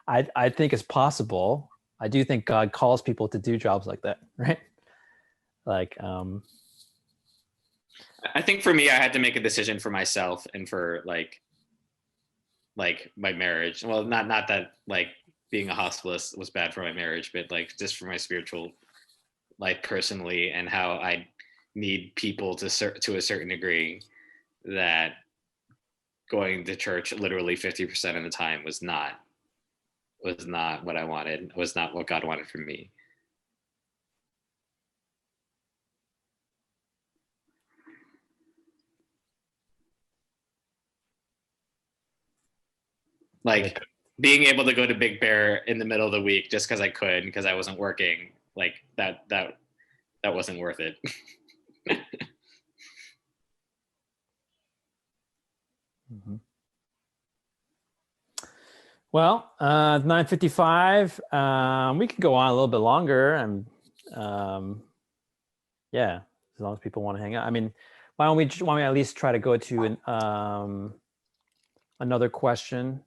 I think it's possible. I do think God calls people to do jobs like that, right? Like, I think for me, I had to make a decision for myself and for like my marriage. Well, not that like being a hospitalist was bad for my marriage, but like just for my spiritual life personally, and how I need people to a certain degree, that going to church literally 50% of the time was not what I wanted, was not what God wanted from me. Like being able to go to Big Bear in the middle of the week just because I could, because I wasn't working, like that wasn't worth it. mm-hmm. Well, 9:55. We could go on a little bit longer, and yeah, as long as people want to hang out. I mean, why don't we at least try to go to another question?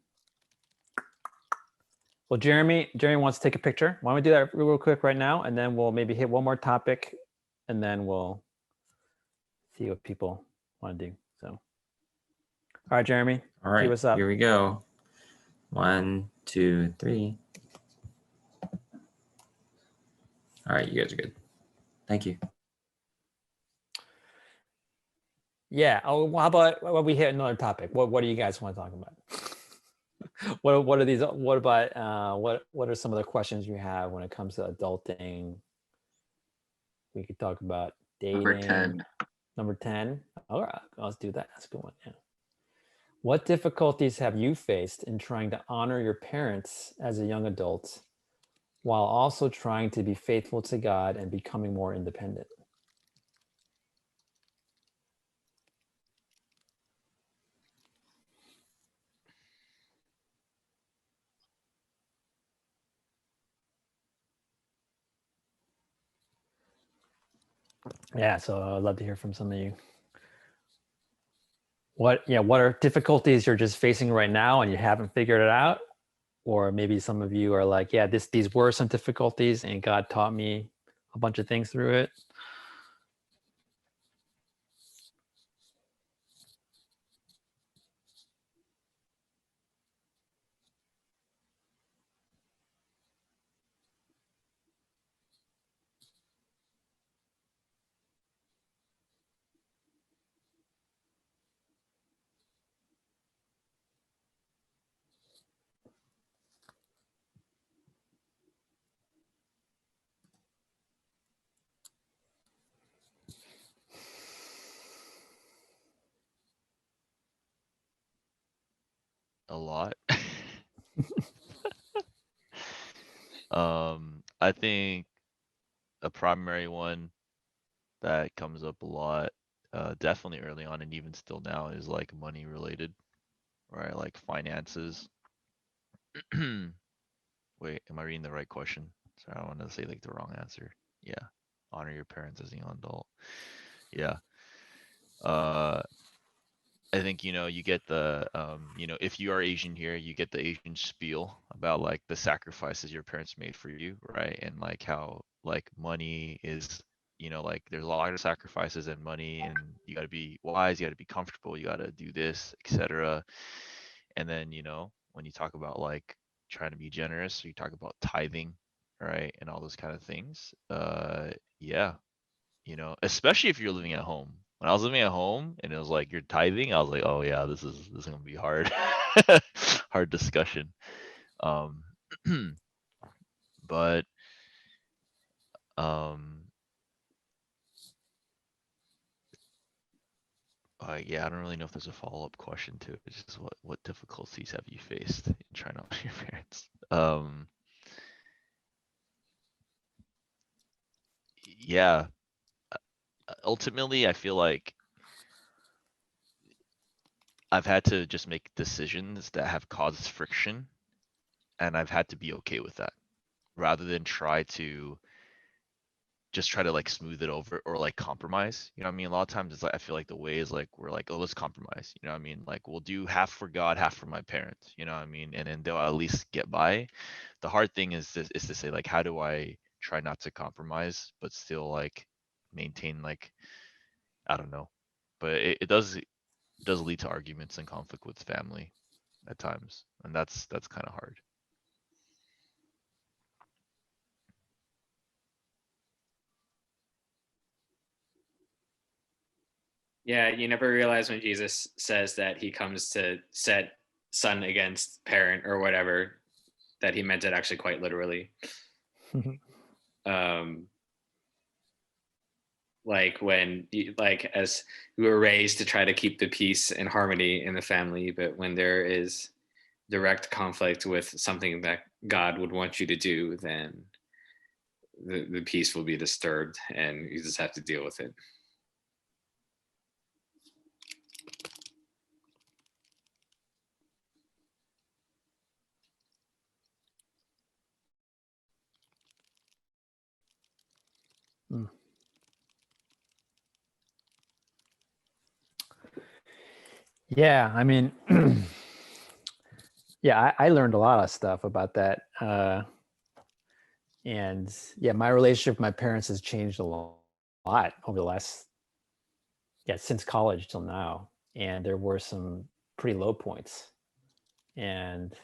Well, Jeremy wants to take a picture. Why don't we do that real quick right now, and then we'll maybe hit one more topic, and then we'll see what people want to do. So, all right, Jeremy. All right, what's up? Here we go. 1, 2, 3. All right, you guys are good. Thank you. Yeah. Oh, well, how about we hit another topic? What do you guys want to talk about? what are these? What about what are some of the questions you have when it comes to adulting? We could talk about dating. Number 10. Number 10. All right, let's do that. That's a good one. Yeah. What difficulties have you faced in trying to honor your parents as a young adult, while also trying to be faithful to God and becoming more independent? Yeah, so I'd love to hear from some of you. What are difficulties you're just facing right now and you haven't figured it out? Or maybe some of you are like, yeah, these were some difficulties and God taught me a bunch of things through it. A lot. I think a primary one that comes up a lot, definitely early on and even still now, is like money related, right? Like finances. Wait, am I reading the right question? Sorry, I don't want to say like the wrong answer. Yeah. Honor your parents as a young adult. Yeah. Uh, I think, you get the, if you are Asian here, you get the Asian spiel about like the sacrifices your parents made for you, right? And like how like money is, like there's a lot of sacrifices in money, and you got to be wise, you got to be comfortable, you got to do this, etc. And then, when you talk about like trying to be generous, you talk about tithing, right? And all those kind of things. Yeah, especially if you're living at home. When I was living at home and it was like you're tithing, I was like, oh yeah, this is gonna be hard, hard discussion. Um, but um, yeah, I don't really know if there's a follow-up question to it. It's just what difficulties have you faced in trying to honor your parents? Yeah, ultimately, I feel like I've had to just make decisions that have caused friction, and I've had to be okay with that, rather than try to like smooth it over or like compromise. You know what I mean? A lot of times it's like I feel like the way is like we're like, oh, let's compromise. You know what I mean? Like we'll do half for God, half for my parents. You know what I mean? And then they'll at least get by. The hard thing is to say like, how do I try not to compromise but still like maintain like, I don't know. But it does lead to arguments and conflict with family at times, and that's kind of hard. Yeah, you never realize when Jesus says that he comes to set son against parent or whatever, that he meant it actually quite literally. um, like when like as we were raised to try to keep the peace and harmony in the family, but when there is direct conflict with something that God would want you to do, then the peace will be disturbed and you just have to deal with it. Mm. Yeah, I mean, yeah, I learned a lot of stuff about that. And yeah, my relationship with my parents has changed a lot over the last, since college till now. And there were some pretty low points. And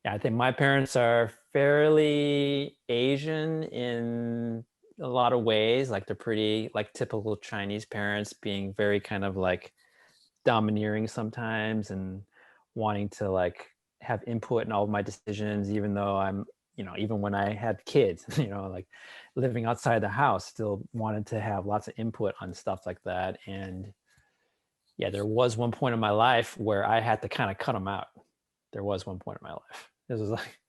yeah, I think my parents are fairly Asian in a lot of ways. Like they're pretty like typical Chinese parents, being very kind of like domineering sometimes and wanting to like have input in all of my decisions, even though I'm, even when I had kids, like living outside the house, still wanted to have lots of input on stuff like that. And yeah, there was one point in my life where I had to kind of cut them out. There was one point in my life. This was like,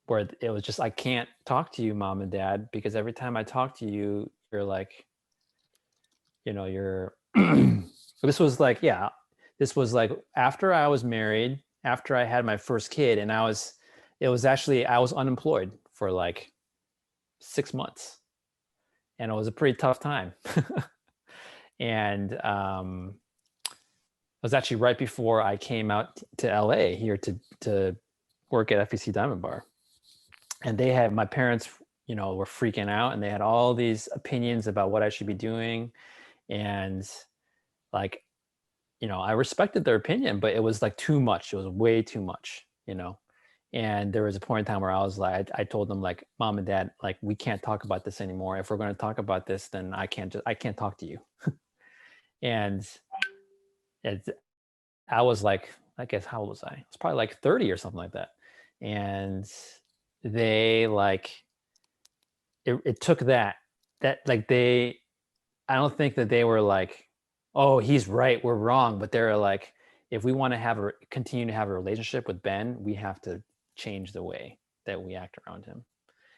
where it was just, I can't talk to you, mom and dad, because every time I talk to you, you're like, you're, this was like, after I was married, after I had my first kid, and I was unemployed for like 6 months, and it was a pretty tough time. And it was actually right before I came out to LA here to work at FEC Diamond Bar. And my parents, were freaking out, and they had all these opinions about what I should be doing. And like, I respected their opinion, but it was like too much. It was way too much. And there was a point in time where I was like, I told them, like, Mom and Dad, like, we can't talk about this anymore. If we're going to talk about this, then I can't talk to you. And I was like, I guess, how old was I? I was probably like 30 or something like that. And they like, it took that like I don't think that they were like, oh, he's right, we're wrong. But they're like, if we want to continue to have a relationship with Ben, we have to change the way that we act around him.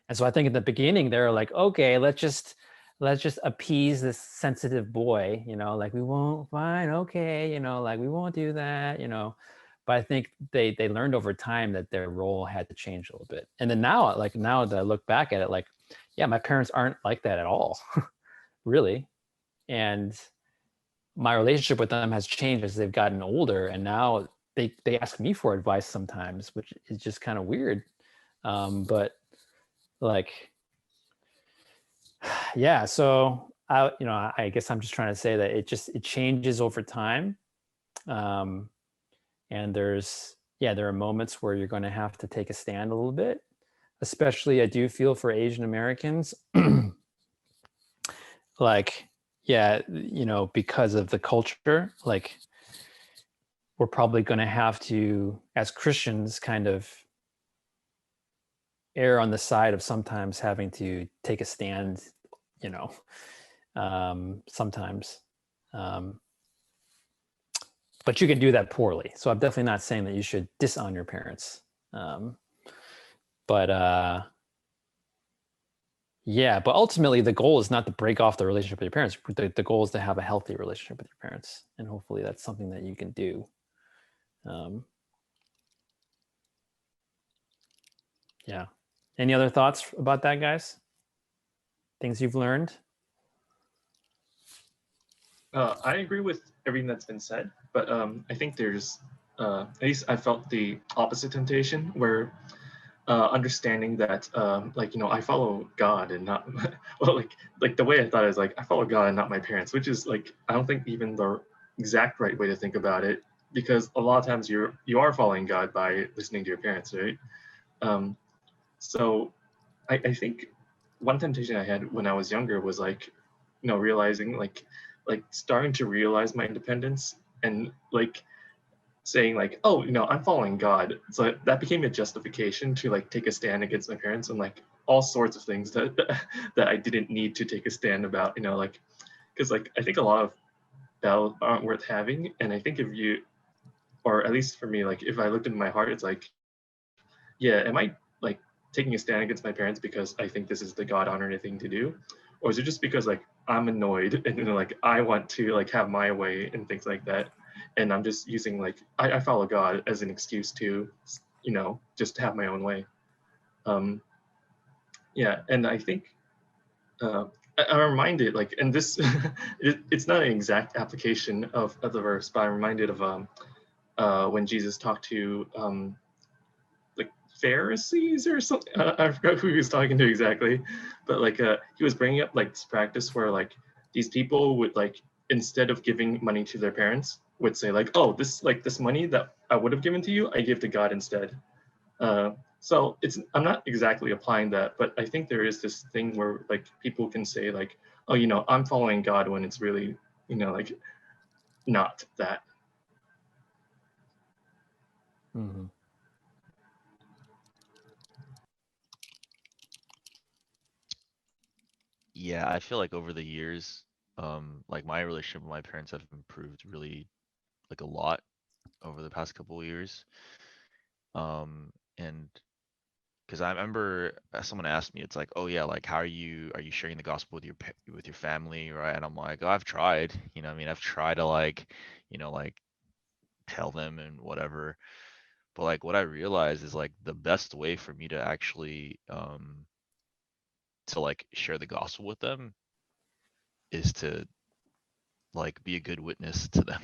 And so I think at the beginning they're like, okay, let's just appease this sensitive boy, like, we won't, fine, okay, like, we won't do that, But I think they learned over time that their role had to change a little bit. And then now that I look back at it, like, yeah, my parents aren't like that at all, really. And my relationship with them has changed as they've gotten older, and now they ask me for advice sometimes, which is just kind of weird. But like, yeah, so I guess I'm just trying to say that it changes over time. And there are moments where you're going to have to take a stand a little bit, especially I do feel for Asian Americans. Like, yeah, because of the culture, like, we're probably going to have to, as Christians, kind of err on the side of sometimes having to take a stand, sometimes. But you can do that poorly. So I'm definitely not saying that you should disown your parents. But yeah, but ultimately the goal is not to break off the relationship with your parents. The goal is to have a healthy relationship with your parents. And hopefully that's something that you can do. Yeah. Any other thoughts about that, guys? Things you've learned? I agree with everything that's been said, but I think there's, at least I felt the opposite temptation where understanding that, I follow God and not, well, like the way I thought is like, I follow God and not my parents, which is like, I don't think even the exact right way to think about it, because a lot of times you are following God by listening to your parents, right? So I think one temptation I had when I was younger was like, realizing like starting to realize my independence and like saying like, oh, I'm following God. So that became a justification to like take a stand against my parents and like all sorts of things that that I didn't need to take a stand about, like, because like I think a lot of battles aren't worth having. And I think if you, or at least for me, like if I looked into my heart, it's like, yeah, am I like taking a stand against my parents because I think this is the God honoring thing to do? Or is it just because like I'm annoyed and like I want to like have my way and things like that? And I'm just using like I follow God as an excuse to, just have my own way. Yeah, and I think I'm reminded like, and this it's not an exact application of the verse, but I'm reminded of when Jesus talked to like Pharisees or something. I forgot who he was talking to exactly, but like he was bringing up like this practice where like these people would like, instead of giving money to their parents, would say like, oh, this money that I would have given to you, I give to God instead. So I'm not exactly applying that, but I think there is this thing where like people can say like, oh, I'm following God, when it's really, like not that. Mm-hmm. Yeah, I feel like over the years, like my relationship with my parents have improved really like a lot over the past couple of years. And because I remember someone asked me, it's like, oh yeah, like how are you sharing the gospel with with your family, right? And I'm like, oh, I've tried, I mean, I've tried to like, like tell them and whatever. But like what I realized is like the best way for me to actually to like share the gospel with them is to like be a good witness to them,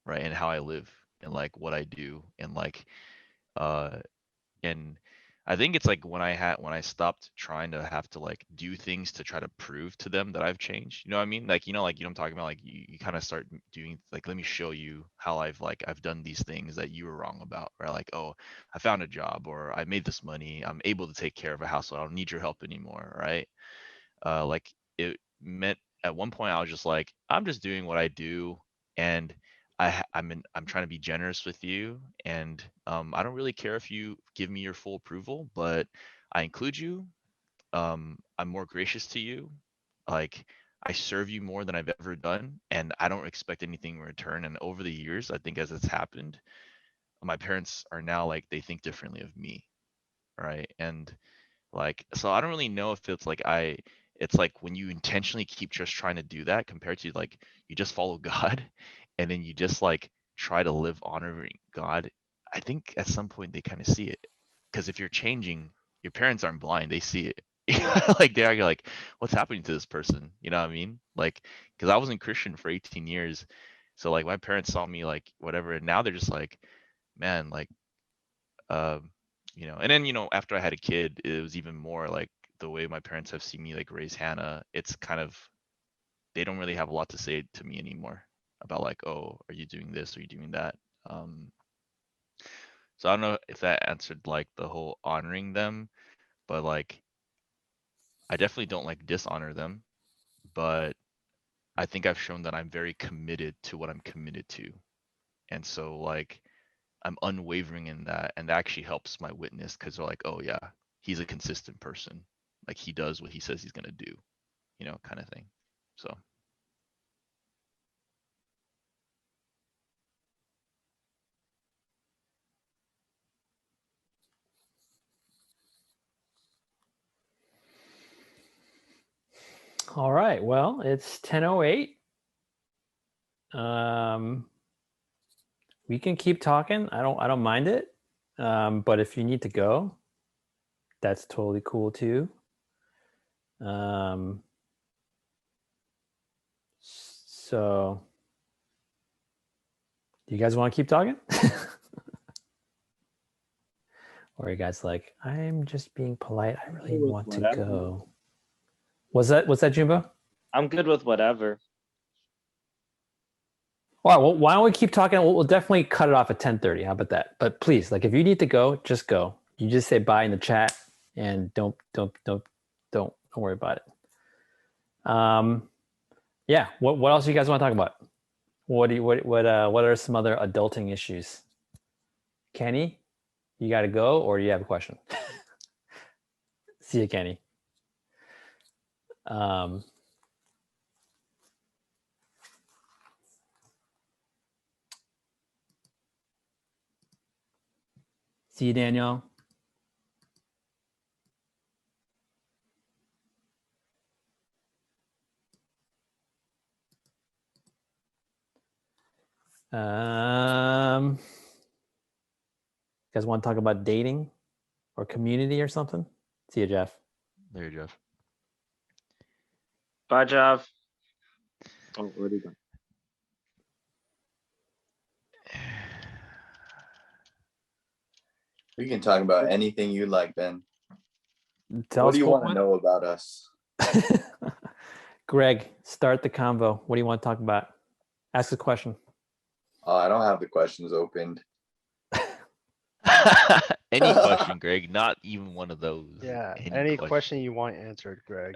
right? And how I live and like what I do and like uh and I think it's like when I stopped trying to have to like do things to try to prove to them that I've changed. You know what I mean? Like I'm talking about, like you kind of start doing like, let me show you how I've done these things that you were wrong about, or like, oh, I found a job, or I made this money, I'm able to take care of a household, I don't need your help anymore, right? Like it meant at one point I was just like, I'm just doing what I do, and I'm trying to be generous with you, and I don't really care if you give me your full approval, but I include you. I'm more gracious to you. Like I serve you more than I've ever done, and I don't expect anything in return. And over the years, I think as it's happened, my parents are now like they think differently of me, right? And like, so I don't really know if it's like when you intentionally keep just trying to do that compared to like you just follow God and then you just like try to live honoring God. I think at some point they kind of see it. Because if you're changing, your parents aren't blind, they see it. Like they're like, what's happening to this person? You know what I mean? Like, because I wasn't Christian for 18 years. So like my parents saw me like whatever, and now they're just like, man, like um, and then after I had a kid, it was even more like the way my parents have seen me like raise Hannah. It's kind of they don't really have a lot to say to me anymore about like, oh, are you doing this? Are you doing that? Um, so I don't know if that answered like the whole honoring them, but like I definitely don't like dishonor them, but I think I've shown that I'm very committed to what I'm committed to. And so like I'm unwavering in that, and that actually helps my witness because they're like, oh yeah, he's a consistent person. Like he does what he says he's gonna do, kind of thing. So All right. Well, it's 10:08. We can keep talking. I don't mind it. But if you need to go, that's totally cool too. So do you guys want to keep talking? Or are you guys like, I'm just being polite, I really With want to whatever. go? What's that, Jumbo? I'm good with whatever. All right, well, why don't we keep talking? We'll definitely cut it off at 10:30. How about that? But please, like, if you need to go, just go. You just say bye in the chat, and don't worry about it. Yeah. What else do you guys want to talk about? What are some other adulting issues? Kenny, you got to go, or do you have a question? See you, Kenny. See you, Daniel. You guys want to talk about dating or community or something? See you, Jeff. there, Jeff. Bye, Jeff. Oh, already done. We can talk about anything you like, Ben. Tell What us do you want to one. know about us? Greg, start the convo. What do you want to talk about? Ask a question. I don't have the questions opened. Any question, Greg, not even one of those. Yeah, any question you want answered, Greg.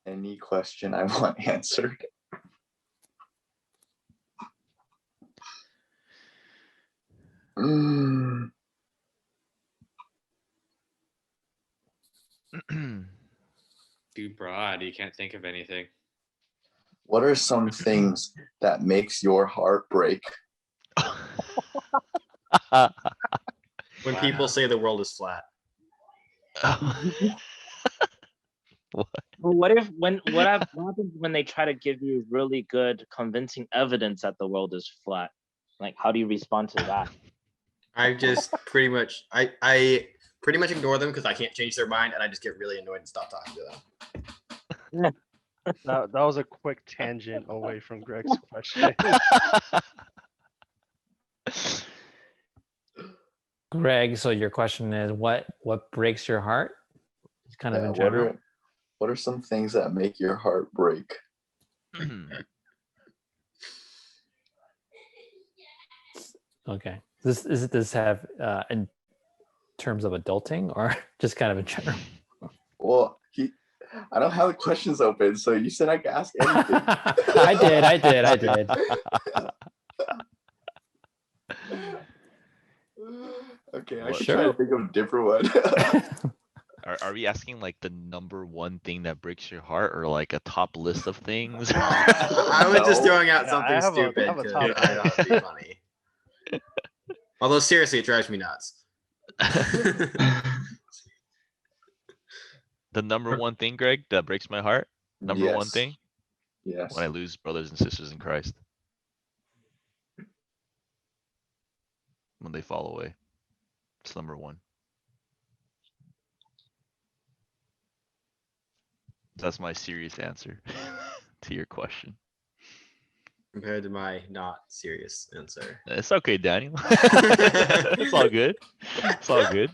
Any question I want answered. Too broad. You can't think of anything. What are some things that makes your heart break? When people say the world is flat. Well, what happens when they try to give you really good, convincing evidence that the world is flat? Like, how do you respond to that? I just pretty much I pretty much ignore them because I can't change their mind, and I just get really annoyed and stop talking to them. That was a quick tangent away from Greg's question. Greg, so your question is what breaks your heart? It's kind of in general. What are some things that make your heart break? Okay. Does this have in terms of adulting or just kind of in general? Well, I don't have the questions open, so you said I could ask anything. I did. Okay, I What? should try to think of a different one. Are we asking like the number one thing that breaks your heart, or like a top list of things? I was just No. throwing out Yeah, something I have stupid a because top I thought it'd be funny. Although seriously, it drives me nuts. The number one thing, Greg, that breaks my heart. Number one Yes. thing Yes. when I lose brothers and sisters in Christ. When they fall away. It's number one. That's my serious answer to your question. Compared to my not serious answer. It's okay, Daniel. It's all good. It's all good.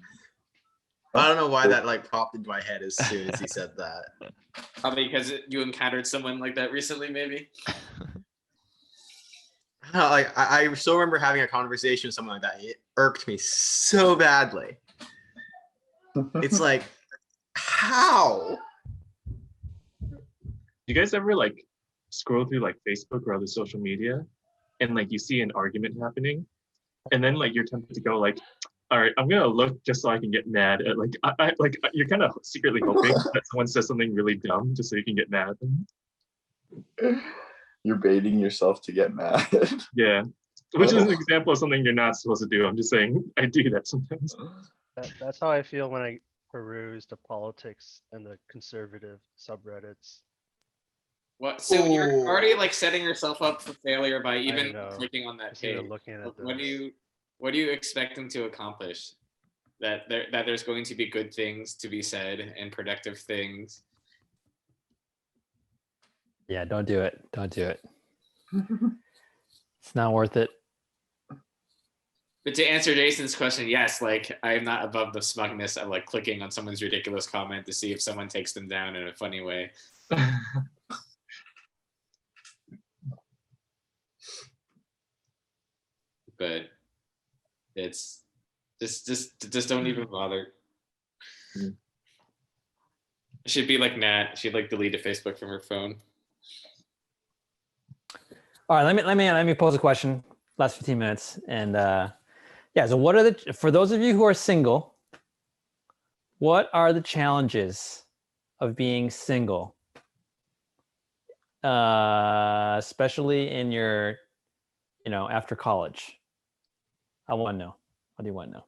I don't know why that like popped into my head as soon as he said that. Probably because you encountered someone like that recently, maybe. Like I still remember having a conversation with someone like that. It irked me so badly. It's like, how? You guys ever like scroll through like Facebook or other social media and like you see an argument happening and then like you're tempted to go like, all right, I'm gonna look just so I can get mad at like I like you're kind of secretly hoping that someone says something really dumb just so you can get mad at them. You're baiting yourself to get mad. Yeah. Which is an example of something you're not supposed to do. I'm just saying I do that sometimes. That's how I feel when I peruse the politics and the conservative subreddits. What? So you're Ooh. already like setting yourself up for failure by I even know. clicking on that Just even page. looking at What do those. you expect them to accomplish? That there's going to be good things to be said and productive things. Yeah, don't do it. Don't do it. It's not worth it. But to answer Jason's question, yes, like I'm not above the smugness of like clicking on someone's ridiculous comment to see if someone takes them down in a funny way. But it's just don't even bother. Mm. She'd be like Nat. She'd like deleted Facebook from her phone. All right, let me pose a question. Last 15 minutes, and yeah. So, what are for those of you who are single? What are the challenges of being single, especially in your, after college? I want to know. What do you want to know?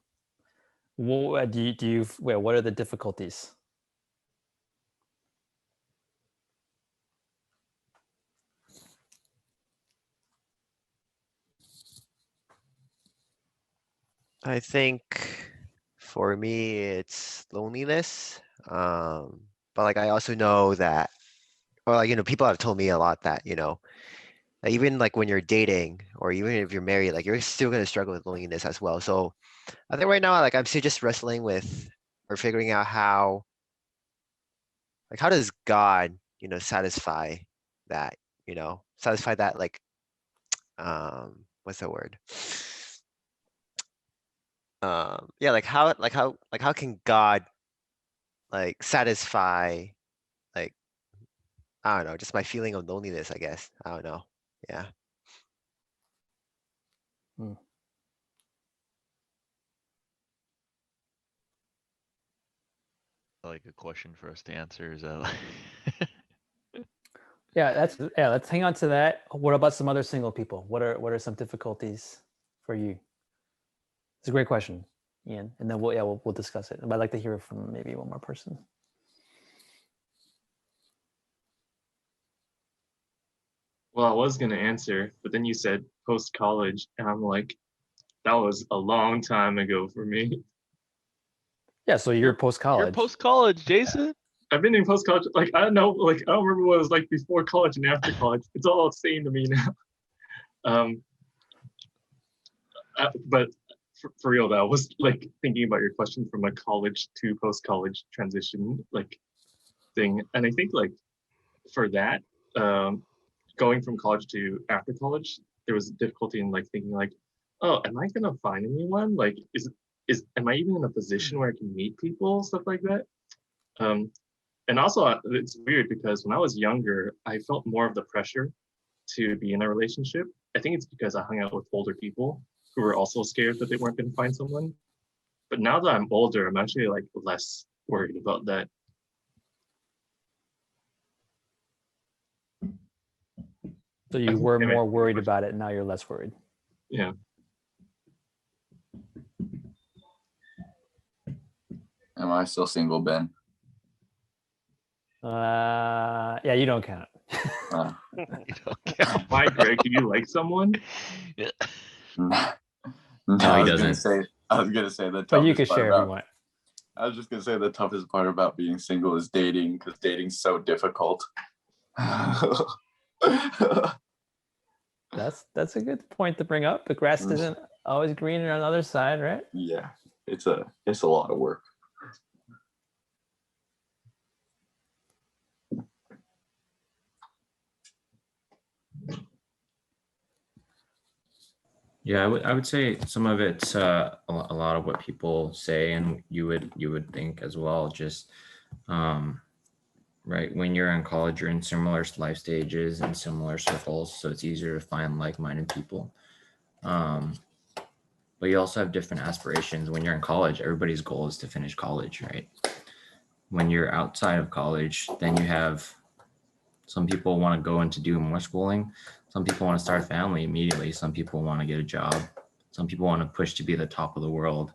What are the difficulties? I think for me it's loneliness. But like I also know that, or like people have told me a lot that like, even like when you're dating or even if you're married, like you're still gonna struggle with loneliness as well. So I think right now like I'm still just wrestling with or figuring out how does God satisfy that satisfy that like what's the word? Yeah, how can God like satisfy like I don't know, just my feeling of loneliness, I guess. I don't know. Yeah. Like a question for us to answer is that Yeah, let's hang on to that. What about some other single people? What are some difficulties for you? It's a great question, Ian. And then we'll discuss it. I'd like to hear from maybe one more person. Well, I was gonna answer, but then you said post-college, and I'm like, that was a long time ago for me. Yeah, so you're post-college. You're post-college, Jason. I've been in post-college, like I don't know, like I don't remember what it was like before college and after college. It's all the same to me now. But for real though, I was like thinking about your question from a college to post-college transition like thing, and I think like for that, going from college to after college, there was difficulty in like thinking like, oh, am I gonna find anyone? Like, am I even in a position where I can meet people, stuff like that? And also, it's weird because when I was younger, I felt more of the pressure to be in a relationship. I think it's because I hung out with older people who were also scared that they weren't going to find someone. But now that I'm older, I'm actually like less worried about that. So you were more worried about it, and now you're less worried. Yeah. Am I still single, Ben? Yeah, you don't count. You don't count. Why, Greg? Do you like someone? No, No, he doesn't. I was gonna say the toughest But you can part share if you about. want. I was just gonna say the toughest part about being single is dating, because dating's so difficult. That's a good point to bring up. The grass isn't always greener on the other side, right? Yeah, it's a lot of work. Yeah, I would say some of it's a lot of what people say, and you would think as well. Just right when you're in college, you're in similar life stages and similar circles, so it's easier to find like-minded people. But you also have different aspirations. When you're in college, everybody's goal is to finish college, right? When you're outside of college, then you have some people want to go into do more schooling. Some people want to start a family immediately. Some people want to get a job. Some people want to push to be the top of the world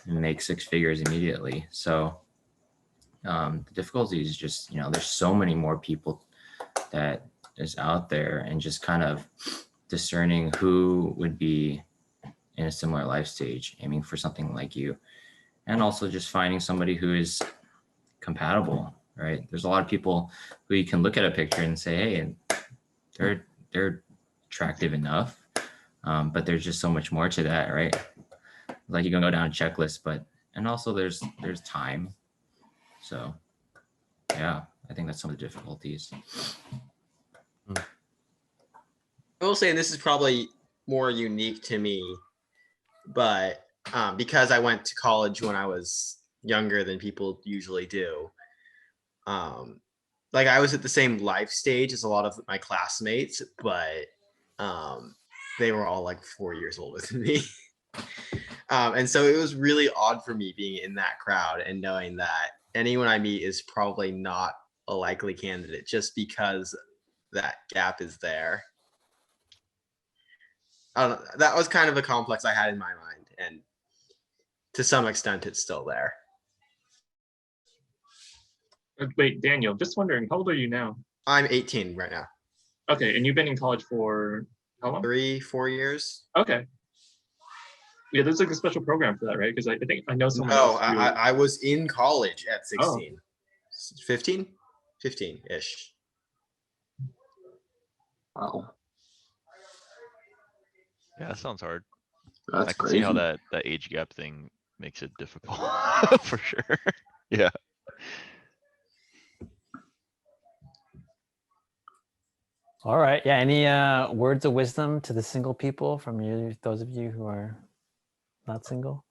and make 6 figures immediately. So the difficulty is just, there's so many more people that is out there, and just kind of discerning who would be in a similar life stage, aiming for something like you, and also just finding somebody who is compatible, right? There's a lot of people who you can look at a picture and say, hey, they're attractive enough, but there's just so much more to that, right? Like you can go down a checklist, and also there's time. So yeah, I think that's some of the difficulties. I will say, and this is probably more unique to me, but because I went to college when I was younger than people usually do, like I was at the same life stage as a lot of my classmates, but they were all like 4 years older than me. And so it was really odd for me being in that crowd and knowing that anyone I meet is probably not a likely candidate just because that gap is there. That was kind of a complex I had in my mind, and to some extent it's still there. Wait, Daniel, just wondering, how old are you now? I'm 18 right now. Okay, and you've been in college for how long? 3-4 years. Okay. Yeah, there's like a special program for that, right? Because I think I know someone No, else. I was in college at 16. 15-ish. Wow. Yeah, that sounds hard. That's I can crazy. see how that age gap thing makes it difficult for sure. Yeah. All right. Yeah. Any words of wisdom to the single people from you, those of you who are not single?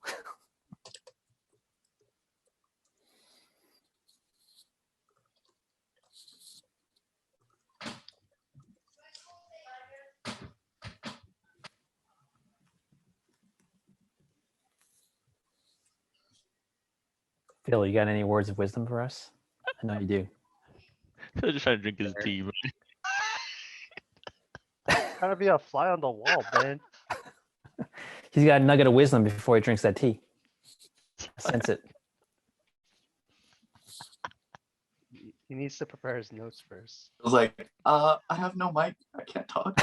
Phil, you got any words of wisdom for us? I know you do. Phil's just trying to drink his tea. Trying to be a fly on the wall, man. He's got a nugget of wisdom before he drinks that tea. I sense it. He needs to prepare his notes first. I was like, I have no mic. I can't talk.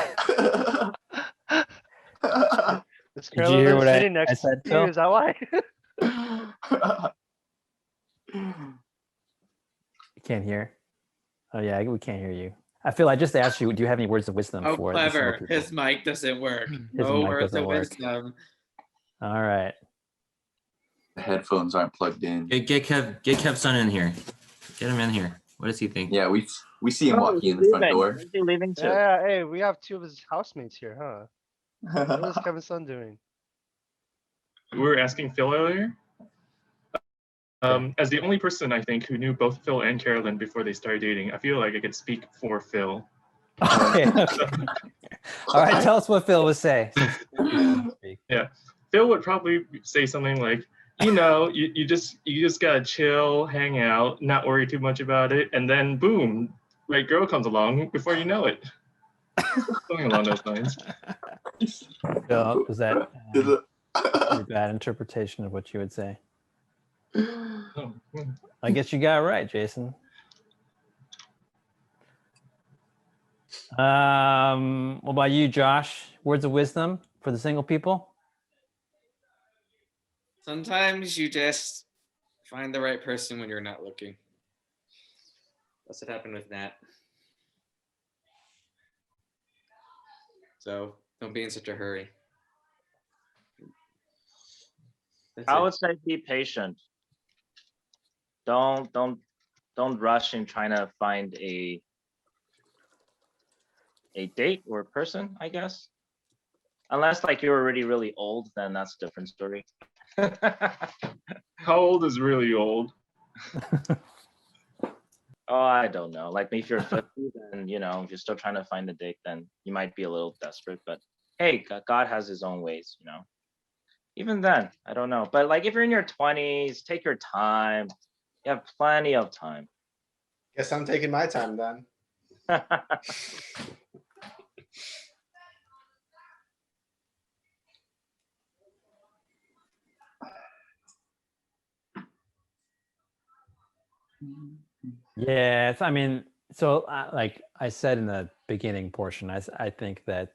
This Did you hear what sitting I next said, to Phil? you, is that why? You can't hear. Oh yeah, we can't hear you. I feel I just asked you, do you have any words of wisdom Oh, for the single clever. people? His mic doesn't work. His No mic words doesn't of work. wisdom. All right. The headphones aren't plugged in. Get Kev's son in here. Get him in here. What does he think? Yeah, we see him Oh, walking he's in the front leaving. door. Where's he leaving to? Yeah, hey, we have two of his housemates here, huh? What is Kevin's son doing? We were asking Phil earlier. As the only person I think who knew both Phil and Carolyn before they started dating, I feel like I could speak for Phil. Okay. All right. Tell us what Phil would say. Yeah, Phil would probably say something like, you just gotta chill, hang out, not worry too much about it, and then boom, right girl comes along before you know it. Something along those lines. Phil, was that your bad interpretation of what you would say? Oh, I guess you got it right, Jason. What about you, Josh? Words of wisdom for the single people? Sometimes you just find the right person when you're not looking. That's what happened with Nat. So don't be in such a hurry. That's I it. would say be patient. Don't rush in trying to find a date or a person, I guess. Unless like you're already really old, then that's a different story. How old is really old? Oh, I don't know. Like maybe if you're 50, then if you're still trying to find a date, then you might be a little desperate. But hey, God has his own ways, Even then, I don't know. But like if you're in your 20s, take your time. You have plenty of time. Guess I'm taking my time then. Yeah, I mean, so like I said in the beginning portion, I think that,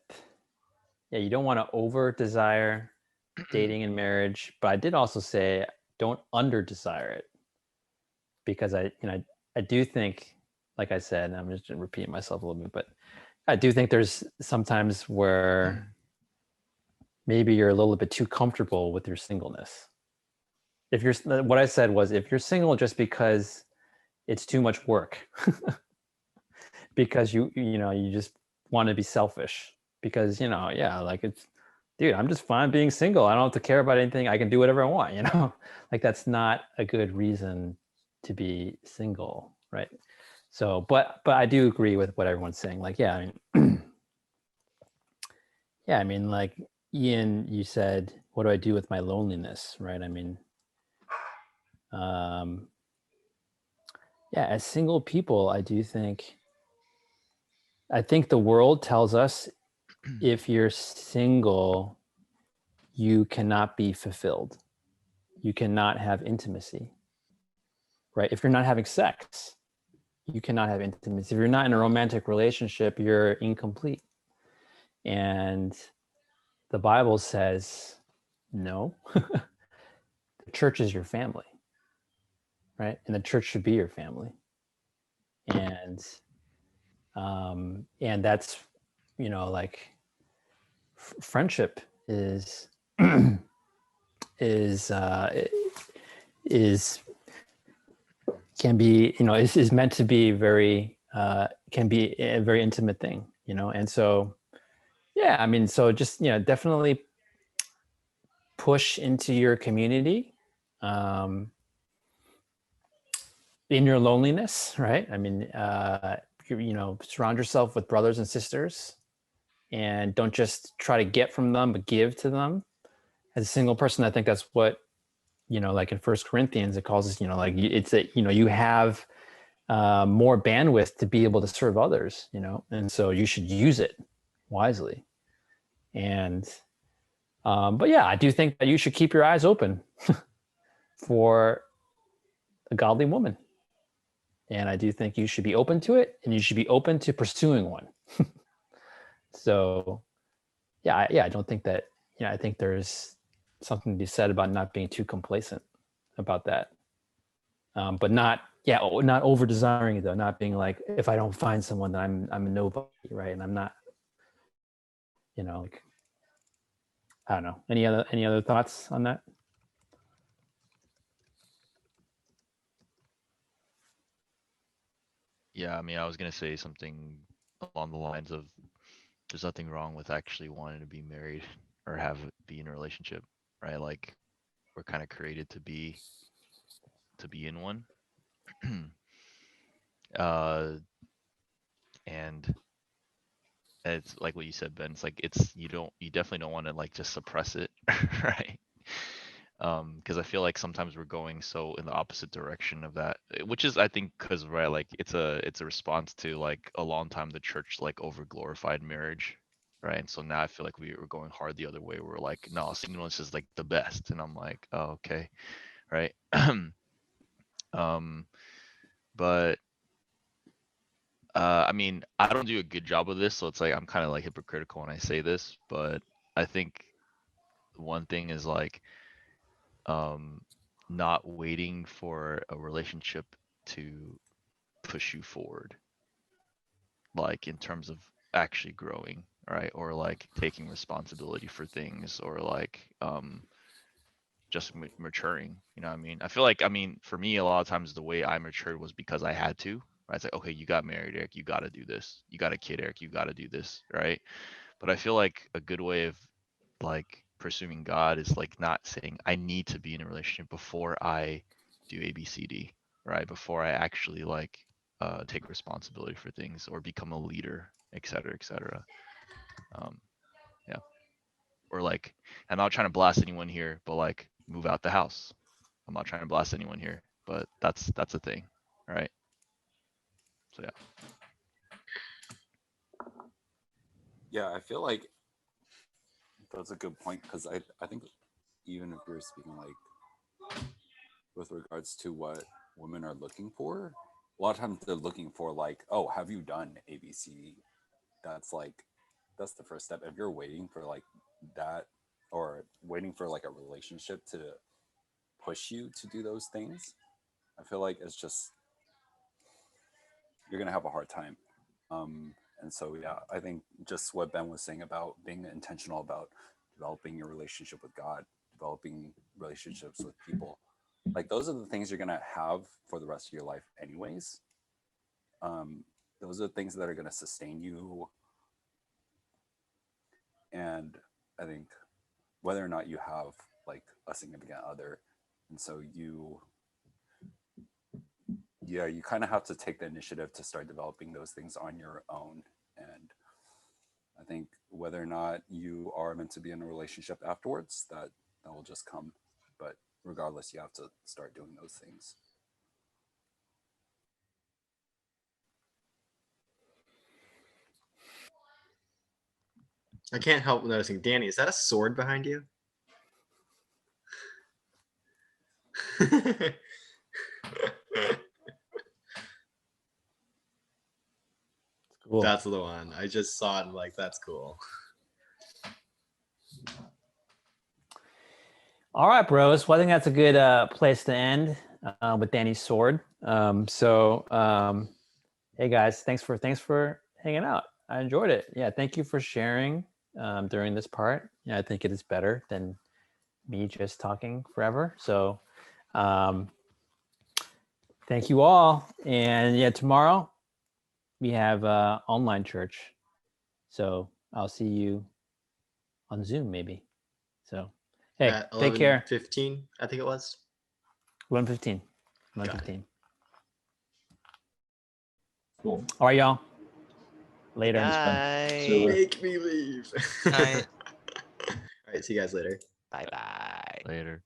yeah, you don't want to over desire dating and marriage, but I did also say don't under desire it, because I do think, like I said, and I'm just repeating myself a little bit, but I do think there's sometimes where maybe you're a little bit too comfortable with your singleness. What I said was, if you're single just because it's too much work, because you just want to be selfish, because like it's, dude, I'm just fine being single. I don't have to care about anything. I can do whatever I want, like that's not a good reason to be single, right? So, but I do agree with what everyone's saying. Like, yeah, I mean, yeah, I mean, like Ian, you said, what do I do with my loneliness, right? I mean, yeah, as single people, I think the world tells us if you're single, you cannot be fulfilled. You cannot have intimacy, right? If you're not having sex, you cannot have intimacy. If you're not in a romantic relationship, you're incomplete. And the Bible says, no, the church is your family, right? And the church should be your family. And that's, like friendship is can be, is meant to be very can be a very intimate thing, and so, yeah, I mean, so just definitely push into your community in your loneliness, right? I mean, surround yourself with brothers and sisters, and don't just try to get from them, but give to them. As a single person, I think that's what, like in 1 Corinthians, it calls us, like it's that, you have more bandwidth to be able to serve others, and so you should use it wisely. And, but yeah, I do think that you should keep your eyes open for a godly woman. And I do think you should be open to it, and you should be open to pursuing one. So, yeah, I don't think that, I think there's something to be said about not being too complacent about that. But not over desiring it though, not being like, if I don't find someone, then I'm a nobody, right? And I'm not, like, I don't know. Any other thoughts on that? Yeah, I mean, I was gonna say something along the lines of there's nothing wrong with actually wanting to be married or be in a relationship, right? Like we're kind of created to be in one. uh, and it's like what you said, Ben. It's like you definitely don't want to like just suppress it, right? Because I feel like sometimes we're going so in the opposite direction of that, which is I think because right, like it's a response to like a long time the church like over glorified marriage, right? And so now I feel like we're going hard the other way. We're like, no, singleness is like the best, and I'm like, oh, okay, right? um, but I mean, I don't do a good job of this, so it's like I'm kind of like hypocritical when I say this, but I think one thing is like not waiting for a relationship to push you forward, like in terms of actually growing, right? Or like taking responsibility for things, or like just maturing. You know what I mean? I feel like, I mean, for me, a lot of times the way I matured was because I had to. Right? It's like, okay, you got married, Eric, you got to do this. You got a kid, Eric, you got to do this, right? But I feel like a good way of like pursuing God is like not saying I need to be in a relationship before I do A, B, C, D, right? Before I actually like take responsibility for things or become a leader, et cetera, et cetera. Yeah. Or like, I'm not trying to blast anyone here, but like move out the house. I'm not trying to blast anyone here, but that's a thing, right? So yeah. Yeah, I feel like that's a good point because I think even if you're speaking like with regards to what women are looking for, a lot of times they're looking for like, oh, have you done ABC? That's like that's the first step. If you're waiting for like that or waiting for like a relationship to push you to do those things, I feel like it's just you're gonna have a hard time. And so yeah, I think just what Ben was saying about being intentional about developing your relationship with God, developing relationships with people, like those are the things you're gonna have for the rest of your life anyways. Those are things that are gonna sustain you. And I think whether or not you have like a significant other, and so you kind of have to take the initiative to start developing those things on your own. And I think whether or not you are meant to be in a relationship afterwards, that will just come. But regardless, you have to start doing those things. I can't help noticing, Danny, is that a sword behind you? Cool. That's the one. I just saw it and like, that's cool. All right, bros. Well, I think that's a good place to end with Danny's sword. Hey guys, thanks for hanging out. I enjoyed it. Yeah, thank you for sharing during this part. Yeah, I think it is better than me just talking forever. So, thank you all. And yeah, tomorrow we have online church. So I'll see you on Zoom maybe. So, hey, At take care. 11:15, I think it was. 1:15. 1:15. Cool. All right, y'all. Later. Bye. Make me leave. Night. All right, see you guys later. Bye bye. Later.